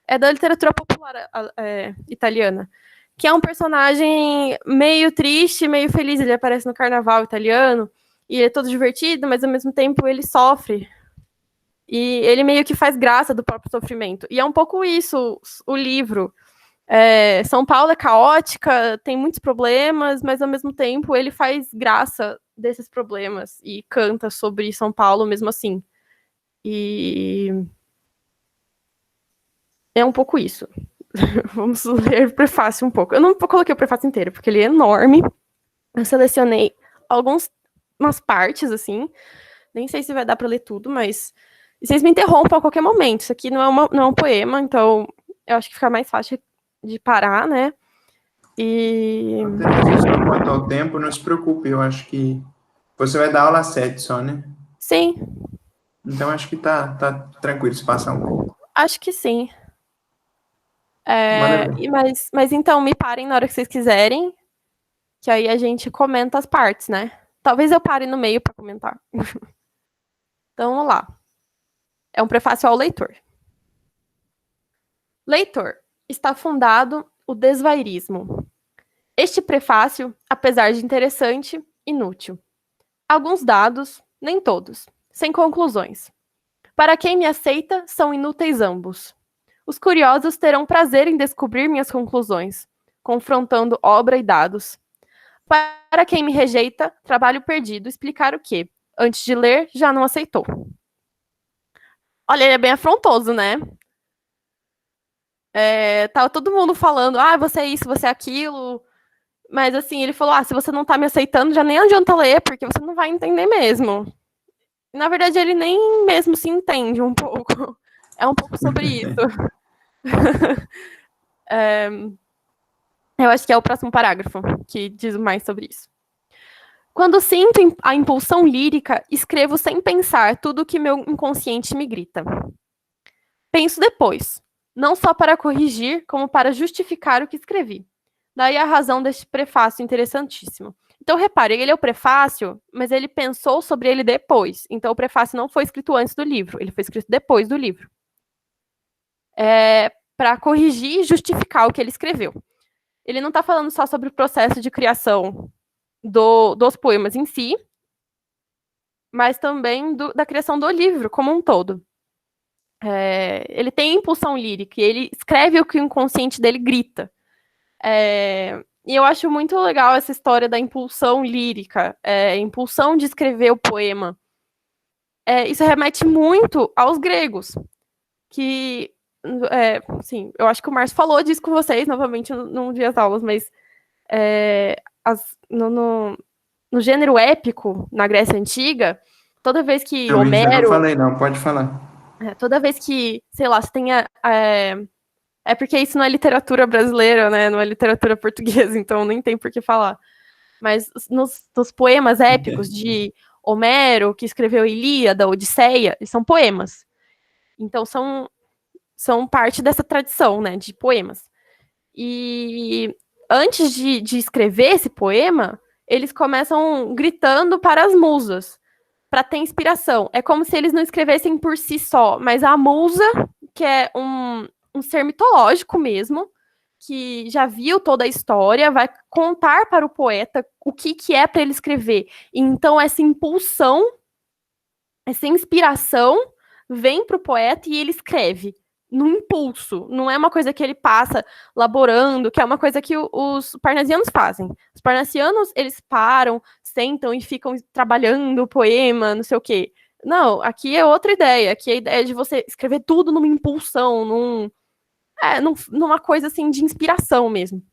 É da literatura popular italiana. Que é um personagem meio triste, meio feliz. Ele aparece no carnaval italiano, e ele é todo divertido, mas ao mesmo tempo ele sofre. E ele meio que faz graça do próprio sofrimento. E é um pouco isso, o livro. São Paulo é caótica, tem muitos problemas, mas ao mesmo tempo ele faz graça desses problemas e canta sobre São Paulo mesmo assim. E é um pouco isso. Vamos ler o prefácio um pouco. Eu não coloquei o prefácio inteiro, porque ele é enorme. Eu selecionei umas partes, assim. Nem sei se vai dar para ler tudo, mas vocês me interrompam a qualquer momento. Isso aqui não é um poema, então eu acho que fica mais fácil de parar, né? Quanto ao tempo, não se preocupe. Eu acho que você vai dar aula 7 só, né? Sim. Então, acho que tá tranquilo se passar um pouco. Acho que sim. Mas então, me parem na hora que vocês quiserem, que aí a gente comenta as partes, né? Talvez eu pare no meio para comentar. Então, vamos lá. É um prefácio ao leitor. Leitor, está fundado o desvairismo. Este prefácio, apesar de interessante, inútil. Alguns dados, nem todos, sem conclusões. Para quem me aceita, são inúteis ambos. Os curiosos terão prazer em descobrir minhas conclusões, confrontando obra e dados. Para quem me rejeita, trabalho perdido explicar o que, antes de ler, já não aceitou. Olha, ele é bem afrontoso, né? Tava todo mundo falando, você é isso, você é aquilo. Mas assim, ele falou, se você não tá me aceitando, já nem adianta ler, porque você não vai entender mesmo. E, na verdade, ele nem mesmo se entende um pouco. É um pouco sobre isso. Eu acho que é o próximo parágrafo que diz mais sobre isso. Quando sinto a impulsão lírica, escrevo sem pensar tudo o que meu inconsciente me grita. Penso depois, não só para corrigir, como para justificar o que escrevi. Daí a razão deste prefácio interessantíssimo. Então, repare, ele é o prefácio, mas ele pensou sobre ele depois. Então, o prefácio não foi escrito antes do livro, ele foi escrito depois do livro. Para corrigir e justificar o que ele escreveu. Ele não está falando só sobre o processo de criação dos poemas em si, mas também da criação do livro como um todo. Ele tem impulsão lírica, e ele escreve o que o inconsciente dele grita. E eu acho muito legal essa história da impulsão lírica, impulsão de escrever o poema. Isso remete muito aos gregos, que, sim, eu acho que o Márcio falou disso com vocês, novamente, não vi as aulas, mas no gênero épico, na Grécia Antiga, toda vez que Homero... Eu não falei não, pode falar. Toda vez que, sei lá, você tenha... É porque isso não é literatura brasileira, né? Não é literatura portuguesa, então nem tem por que falar. Mas nos poemas épicos de Homero, que escreveu Ilíada, Odisseia, eles são poemas. Então são parte dessa tradição, né, de poemas. E antes de escrever esse poema, eles começam gritando para as musas, para ter inspiração. É como se eles não escrevessem por si só, mas a musa, que é um ser mitológico mesmo, que já viu toda a história, vai contar para o poeta o que é para ele escrever. Então, essa impulsão, essa inspiração vem para o poeta e ele escreve no impulso. Não é uma coisa que ele passa laborando, que é uma coisa que os parnasianos fazem. Os parnasianos, eles param, sentam e ficam trabalhando o poema, não sei o quê. Não, aqui é outra ideia. Aqui é a ideia de você escrever tudo numa impulsão, numa coisa assim de inspiração mesmo.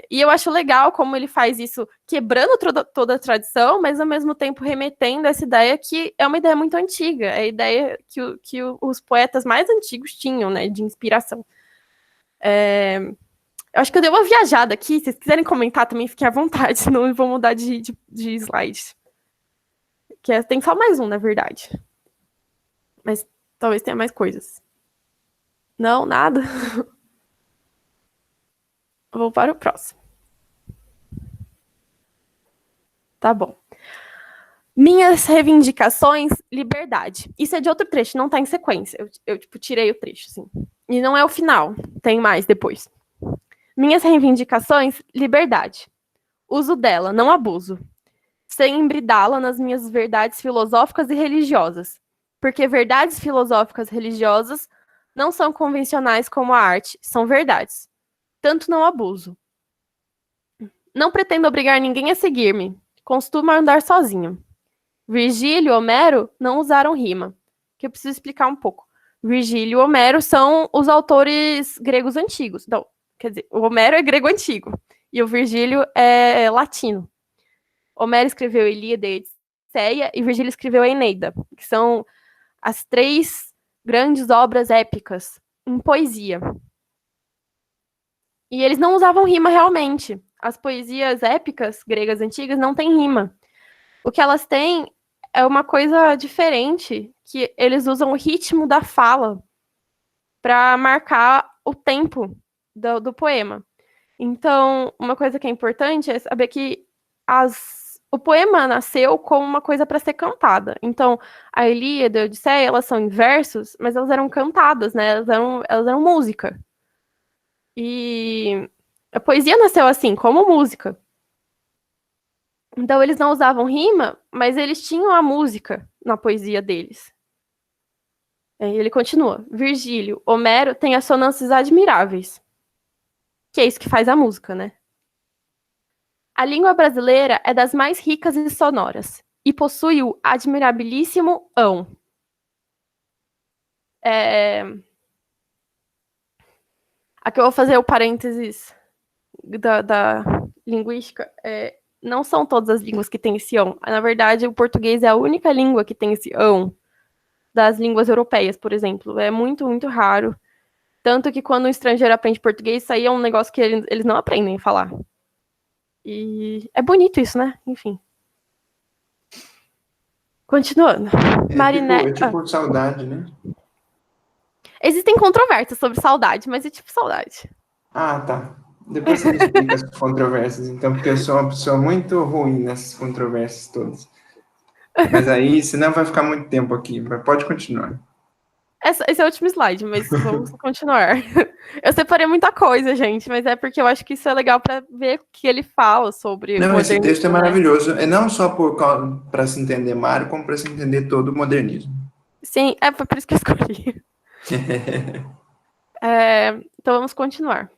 E eu acho legal como ele faz isso, quebrando toda a tradição, mas ao mesmo tempo remetendo a essa ideia que é uma ideia muito antiga, é a ideia que os poetas mais antigos tinham, né, de inspiração. Eu acho que eu dei uma viajada aqui, se vocês quiserem comentar também, fiquem à vontade, senão eu vou mudar de slide. Tem só mais um, na verdade. Mas talvez tenha mais coisas. Não, nada. Vou para o próximo. Tá bom. Minhas reivindicações, liberdade. Isso é de outro trecho, não tá em sequência. Eu tirei o trecho, assim. E não é o final, tem mais depois. Minhas reivindicações, liberdade. Uso dela, não abuso. Sem embridá-la nas minhas verdades filosóficas e religiosas. Porque verdades filosóficas e religiosas não são convencionais como a arte, são verdades. Tanto não abuso. Não pretendo obrigar ninguém a seguir-me. Costumo andar sozinho. Virgílio e Homero não usaram rima. Que eu preciso explicar um pouco. Virgílio e Homero são os autores gregos antigos. Não, quer dizer, o Homero é grego antigo. E o Virgílio é latino. Homero escreveu Ilíada e Odisseia e Virgílio escreveu a Eneida, que são as 3 grandes obras épicas em poesia. E eles não usavam rima realmente. As poesias épicas gregas antigas não têm rima. O que elas têm é uma coisa diferente, que eles usam o ritmo da fala para marcar o tempo do poema. Então, uma coisa que é importante é saber que o poema nasceu como uma coisa para ser cantada. Então, a Ilíada e a Odisseia, elas são em versos, mas elas eram cantadas, né? Elas eram música. E a poesia nasceu assim, como música. Então, eles não usavam rima, mas eles tinham a música na poesia deles. E ele continua. Virgílio, Homero tem assonâncias admiráveis. Que é isso que faz a música, né? A língua brasileira é das mais ricas e sonoras, e possui o admirabilíssimo ão. Aqui eu vou fazer o parênteses da linguística. Não são todas as línguas que têm esse ão. Na verdade, o português é a única língua que tem esse ão das línguas europeias, por exemplo. É muito, muito raro. Tanto que quando um estrangeiro aprende português, isso aí é um negócio que eles não aprendem a falar. E é bonito isso, né? Enfim. Continuando. Tipo saudade, né? Existem controvérsias sobre saudade, mas é tipo saudade. Ah, tá. Depois você me explica as controvérsias, então, porque eu sou uma pessoa muito ruim nessas controvérsias todas. Mas aí, senão vai ficar muito tempo aqui. Mas pode continuar. Esse é o último slide, mas vamos continuar. Eu separei muita coisa, gente, mas é porque eu acho que isso é legal para ver o que ele fala sobre o modernismo. Esse texto é maravilhoso. Né? É não só para se entender Mário, como para se entender todo o modernismo. Sim, foi por isso que eu escolhi. Então vamos continuar.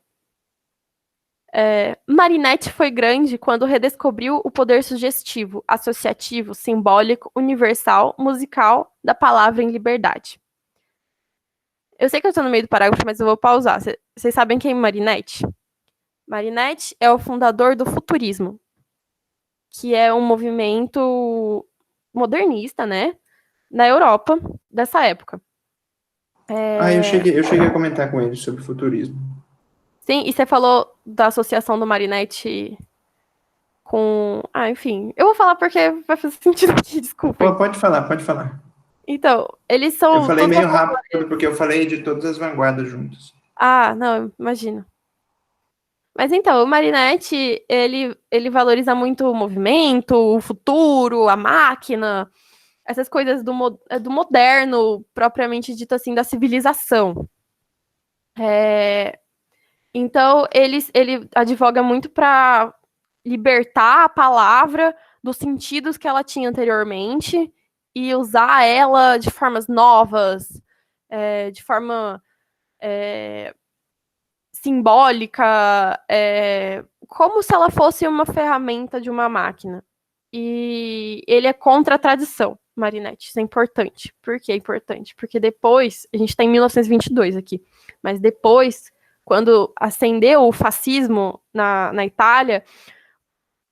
Marinetti foi grande quando redescobriu o poder sugestivo, associativo, simbólico, universal, musical da palavra em liberdade. Eu sei que eu estou no meio do parágrafo, mas eu vou pausar. Vocês sabem quem é Marinetti? Marinetti é o fundador do futurismo, que é um movimento modernista, né, na Europa dessa época. Eu cheguei a comentar com ele sobre futurismo. Sim, e você falou da associação do Marinetti com... enfim. Eu vou falar porque vai fazer sentido aqui, desculpa. Pode falar. Então, eles são... Eu falei meio rápido porque eu falei de todas as vanguardas juntas. Não, imagino. Mas então, o Marinetti, ele valoriza muito o movimento, o futuro, a máquina, essas coisas do moderno, propriamente dito assim, da civilização. Então, ele advoga muito para libertar a palavra dos sentidos que ela tinha anteriormente e usar ela de formas novas, de forma simbólica, como se ela fosse uma ferramenta de uma máquina. E ele é contra a tradição, Marinetti. Isso é importante. Por que é importante? Porque depois, a gente está em 1922 aqui, mas depois, quando ascendeu o fascismo na Itália,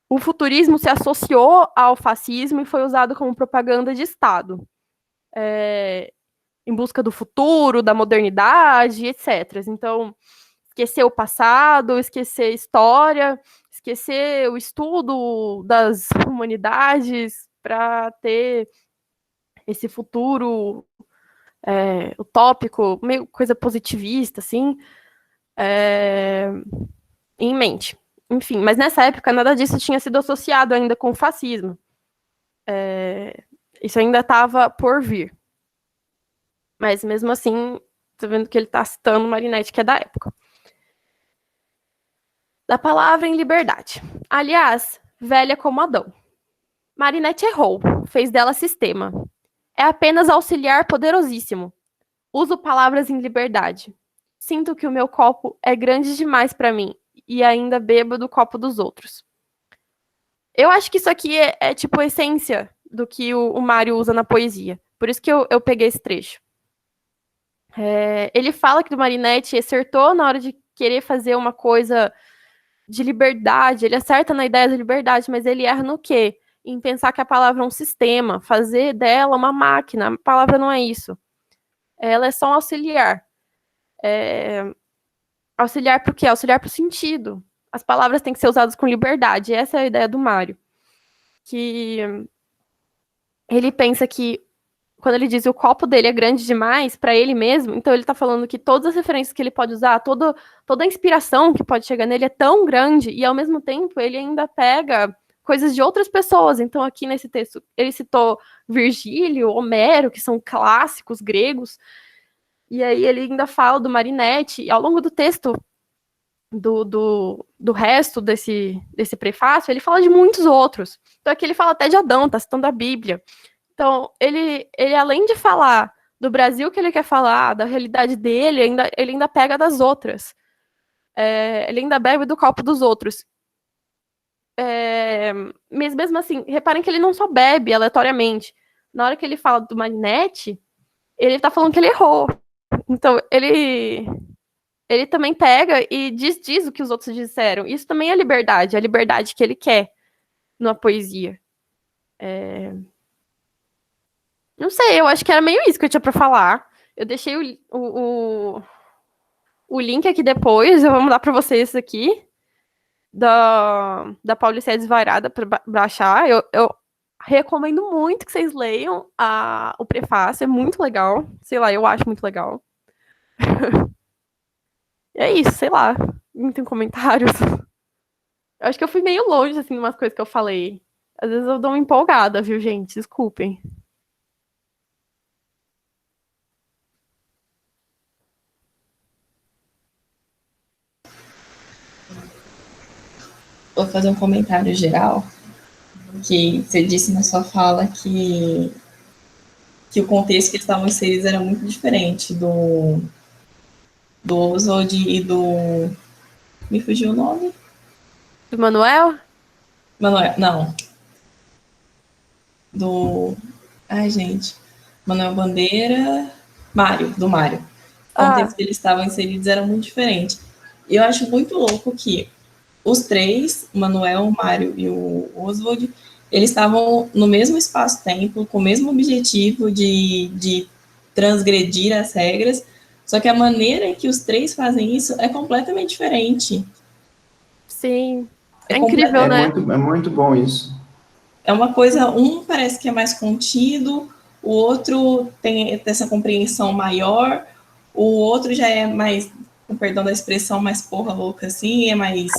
o futurismo se associou ao fascismo e foi usado como propaganda de Estado. Em busca do futuro, da modernidade, etc. Então, esquecer o passado, esquecer a história, esquecer o estudo das humanidades para ter esse futuro utópico, meio coisa positivista, assim, em mente. Enfim, mas nessa época nada disso tinha sido associado ainda com o fascismo. Isso ainda estava por vir. Mas mesmo assim, tô vendo que ele está citando Marinetti, que é da época. Da palavra em liberdade. Aliás, velha como Adão. Marinetti errou, fez dela sistema. É apenas auxiliar poderosíssimo. Uso palavras em liberdade. Sinto que o meu copo é grande demais para mim e ainda bebo do copo dos outros. Eu acho que isso aqui é tipo a essência do que o Mário usa na poesia. Por isso que eu peguei esse trecho. Ele fala que o Marinetti acertou na hora de querer fazer uma coisa de liberdade, ele acerta na ideia de liberdade, mas ele erra no quê? Em pensar que a palavra é um sistema, fazer dela uma máquina. A palavra não é isso. Ela é só um auxiliar. Auxiliar para o quê? Auxiliar para o sentido. As palavras têm que ser usadas com liberdade. Essa é a ideia do Mário. Que ele pensa que, quando ele diz o copo dele é grande demais para ele mesmo, então ele tá falando que todas as referências que ele pode usar, toda a inspiração que pode chegar nele é tão grande, e ao mesmo tempo ele ainda pega coisas de outras pessoas. Então aqui nesse texto ele citou Virgílio, Homero, que são clássicos gregos, e aí ele ainda fala do Marinetti, e ao longo do texto, do resto desse prefácio, ele fala de muitos outros. Então aqui ele fala até de Adão, tá citando a Bíblia. Então, ele além de falar do Brasil que ele quer falar, da realidade dele, ele ainda pega das outras. Ele ainda bebe do copo dos outros. Mas mesmo assim, reparem que ele não só bebe aleatoriamente. Na hora que ele fala do Marinetti, ele tá falando que ele errou. Então, ele também pega e diz o que os outros disseram. Isso também é liberdade, a liberdade que ele quer numa poesia. Não sei, eu acho que era meio isso que eu tinha pra falar. Eu deixei o link aqui depois, eu vou mandar pra vocês aqui, da Paulicéia Desvairada pra baixar. Eu recomendo muito que vocês leiam o prefácio, é muito legal. Sei lá, eu acho muito legal. É isso, sei lá. Não tem comentários. Eu acho que eu fui meio longe, assim, umas coisas que eu falei. Às vezes eu dou uma empolgada, viu, gente? Desculpem. Vou fazer um comentário geral, que você disse na sua fala que o contexto que eles estavam inseridos era muito diferente do Oswald e do... Me fugiu o nome? Do Manuel? Manuel, não. Ai, gente. Manuel Bandeira... do Mário. O contexto que eles estavam inseridos era muito diferente. E eu acho muito louco que os três, o Manuel, o Mário e o Oswald, eles estavam no mesmo espaço-tempo, com o mesmo objetivo de transgredir as regras, só que a maneira em que os três fazem isso é completamente diferente. Sim. É incrível, né? É muito bom isso. É uma coisa, um parece que é mais contido, o outro tem essa compreensão maior, o outro já é mais, com perdão da expressão, mais porra louca, assim, é mais...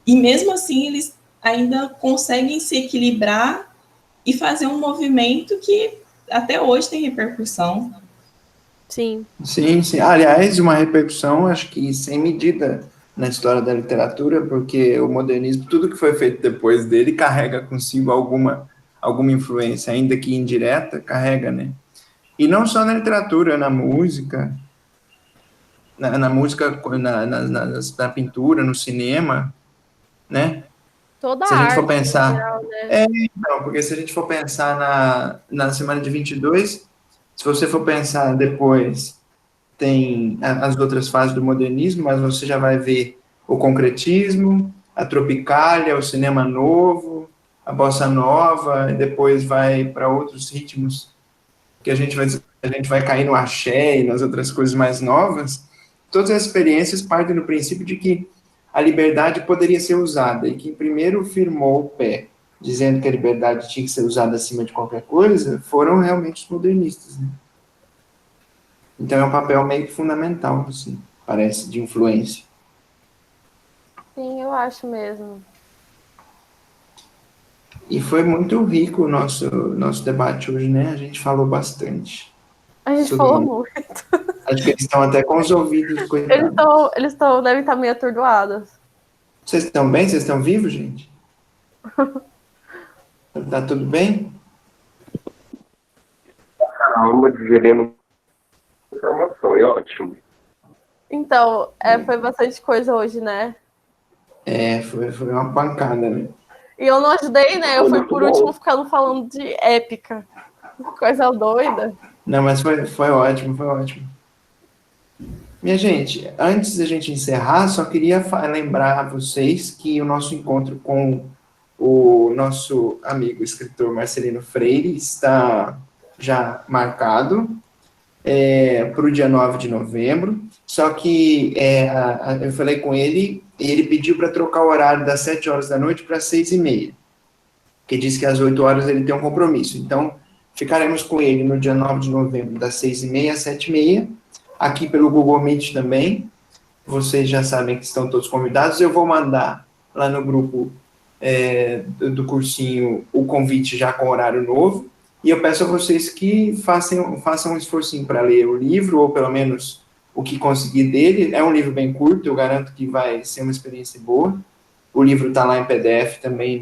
E mesmo assim, eles ainda conseguem se equilibrar e fazer um movimento que até hoje tem repercussão. Sim. Sim, sim. Aliás, uma repercussão, acho que sem medida na história da literatura, porque o modernismo, tudo que foi feito depois dele, carrega consigo alguma influência, ainda que indireta, carrega, né? E não só na literatura, na música, na música, na pintura, no cinema, né? Toda se a gente arte, for pensar, geral, né? Então, porque se a gente for pensar na semana de 22, se você for pensar depois, tem as outras fases do modernismo, mas você já vai ver o concretismo, a tropicália, o cinema novo, a bossa nova, e depois vai para outros ritmos que a gente vai cair no axé e nas outras coisas mais novas. Todas as experiências partem do princípio de que a liberdade poderia ser usada, e quem primeiro firmou o pé, dizendo que a liberdade tinha que ser usada acima de qualquer coisa, foram realmente os modernistas, né? Então é um papel meio que fundamental, assim, parece, de influência. Sim, eu acho mesmo. E foi muito rico o nosso debate hoje, né? A gente falou bastante. A gente falou muito. Acho que eles estão até com os ouvidos coitados. Eles devem estar meio atordoados. Vocês estão bem? Vocês estão vivos, gente? Tá tudo bem? Calma, digerendo informação, é ótimo. Então, foi bastante coisa hoje, né? Foi uma pancada, né? E eu não ajudei, né? Eu fui por último ficando falando de épica. Coisa doida. Não, mas foi ótimo, foi ótimo. Minha gente, antes da gente encerrar, só queria lembrar a vocês que o nosso encontro com o nosso amigo escritor Marcelino Freire está já marcado para o dia 9 de novembro, só que eu falei com ele e ele pediu para trocar o horário das 7 horas da noite para 6h30. porque diz que às 8 horas ele tem um compromisso. Então, ficaremos com ele no dia 9 de novembro, das 6h30 às 7h30, aqui pelo Google Meet também. Vocês já sabem que estão todos convidados. Eu vou mandar lá no grupo do cursinho o convite já com horário novo. E eu peço a vocês que façam um esforcinho para ler o livro, ou pelo menos o que conseguir dele. É um livro bem curto, eu garanto que vai ser uma experiência boa. O livro está lá em PDF também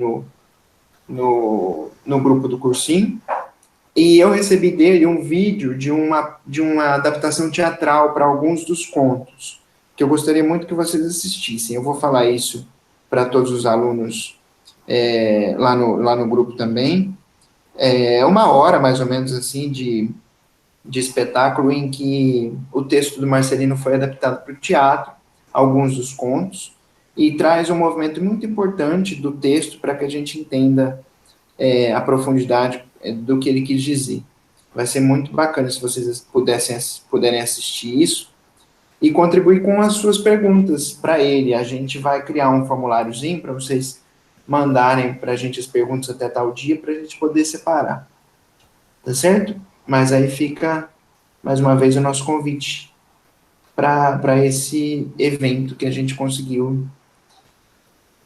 no grupo do cursinho. E eu recebi dele um vídeo de uma adaptação teatral para alguns dos contos, que eu gostaria muito que vocês assistissem. Eu vou falar isso para todos os alunos lá no grupo também. É 1 hora, mais ou menos, assim, de espetáculo em que o texto do Marcelino foi adaptado para o teatro, alguns dos contos, e traz um movimento muito importante do texto para que a gente entenda a profundidade do que ele quis dizer. Vai ser muito bacana se vocês puderem assistir isso e contribuir com as suas perguntas para ele. A gente vai criar um formuláriozinho para vocês mandarem para a gente as perguntas até tal dia, para a gente poder separar. Tá certo? Mas aí fica, mais uma vez, o nosso convite para esse evento que a gente conseguiu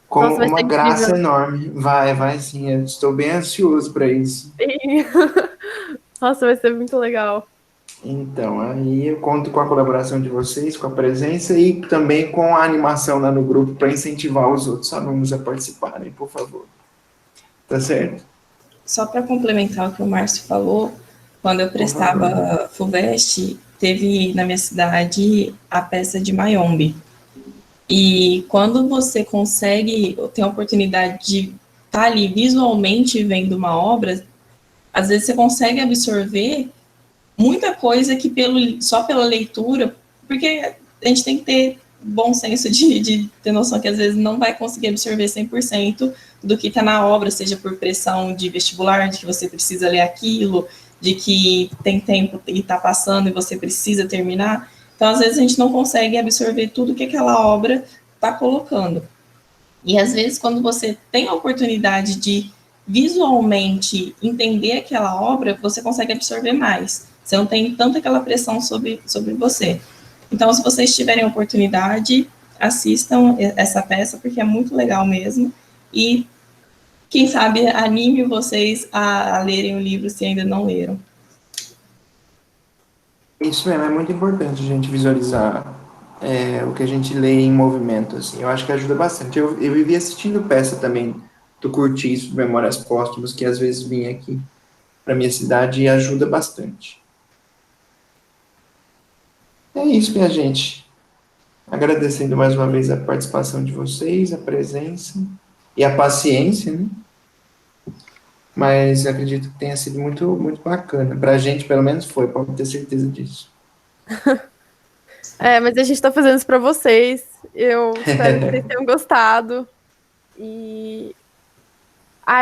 com uma graça enorme. Vai sim, eu estou bem ansioso para isso. Sim. Nossa, vai ser muito legal. Então, aí eu conto com a colaboração de vocês, com a presença e também com a animação lá no grupo para incentivar os outros alunos a participarem, por favor. Tá certo? Só para complementar o que o Márcio falou, quando eu prestava FUVEST, teve na minha cidade a peça de Mayombe. E quando você consegue ter a oportunidade de estar ali visualmente vendo uma obra, às vezes você consegue absorver muita coisa que só pela leitura, porque a gente tem que ter bom senso de ter noção que às vezes não vai conseguir absorver 100% do que está na obra, seja por pressão de vestibular, de que você precisa ler aquilo, de que tem tempo e está passando e você precisa terminar. Então, às vezes, a gente não consegue absorver tudo que aquela obra está colocando. E, às vezes, quando você tem a oportunidade de visualmente entender aquela obra, você consegue absorver mais. Você não tem tanta aquela pressão sobre você. Então, se vocês tiverem a oportunidade, assistam essa peça, porque é muito legal mesmo. E, quem sabe, anime vocês a lerem o livro se ainda não leram. Isso mesmo, é muito importante a gente visualizar o que a gente lê em movimento, assim. Eu acho que ajuda bastante. Eu vivi assistindo peça também do Curtiço, do Memórias Póstumas, que às vezes vinha aqui para minha cidade e ajuda bastante. É isso, minha gente. Agradecendo mais uma vez a participação de vocês, a presença e a paciência, né? Mas acredito que tenha sido muito, muito bacana. Para a gente, pelo menos, foi, pode ter certeza disso. Mas a gente está fazendo isso para vocês. Eu espero que vocês tenham gostado. E...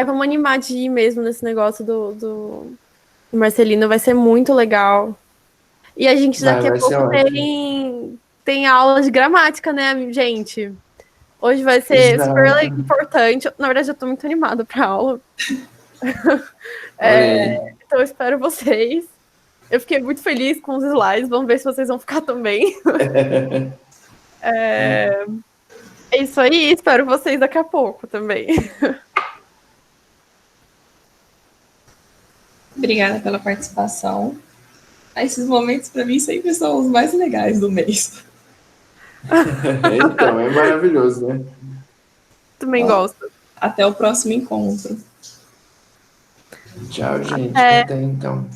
vamos animar de ir mesmo nesse negócio do Marcelino. Vai ser muito legal. E a gente daqui a pouco tem aula de gramática, né, gente? Hoje vai ser super importante. Na verdade, eu estou muito animada para a aula. Então, eu espero vocês. Eu fiquei muito feliz com os slides. Vamos ver se vocês vão ficar também. É isso aí. Espero vocês daqui a pouco também. Obrigada pela participação. Esses momentos, para mim, sempre são os mais legais do mês. Então, é maravilhoso, né? Também gosto. Até o próximo encontro. Tchau, gente. Até então.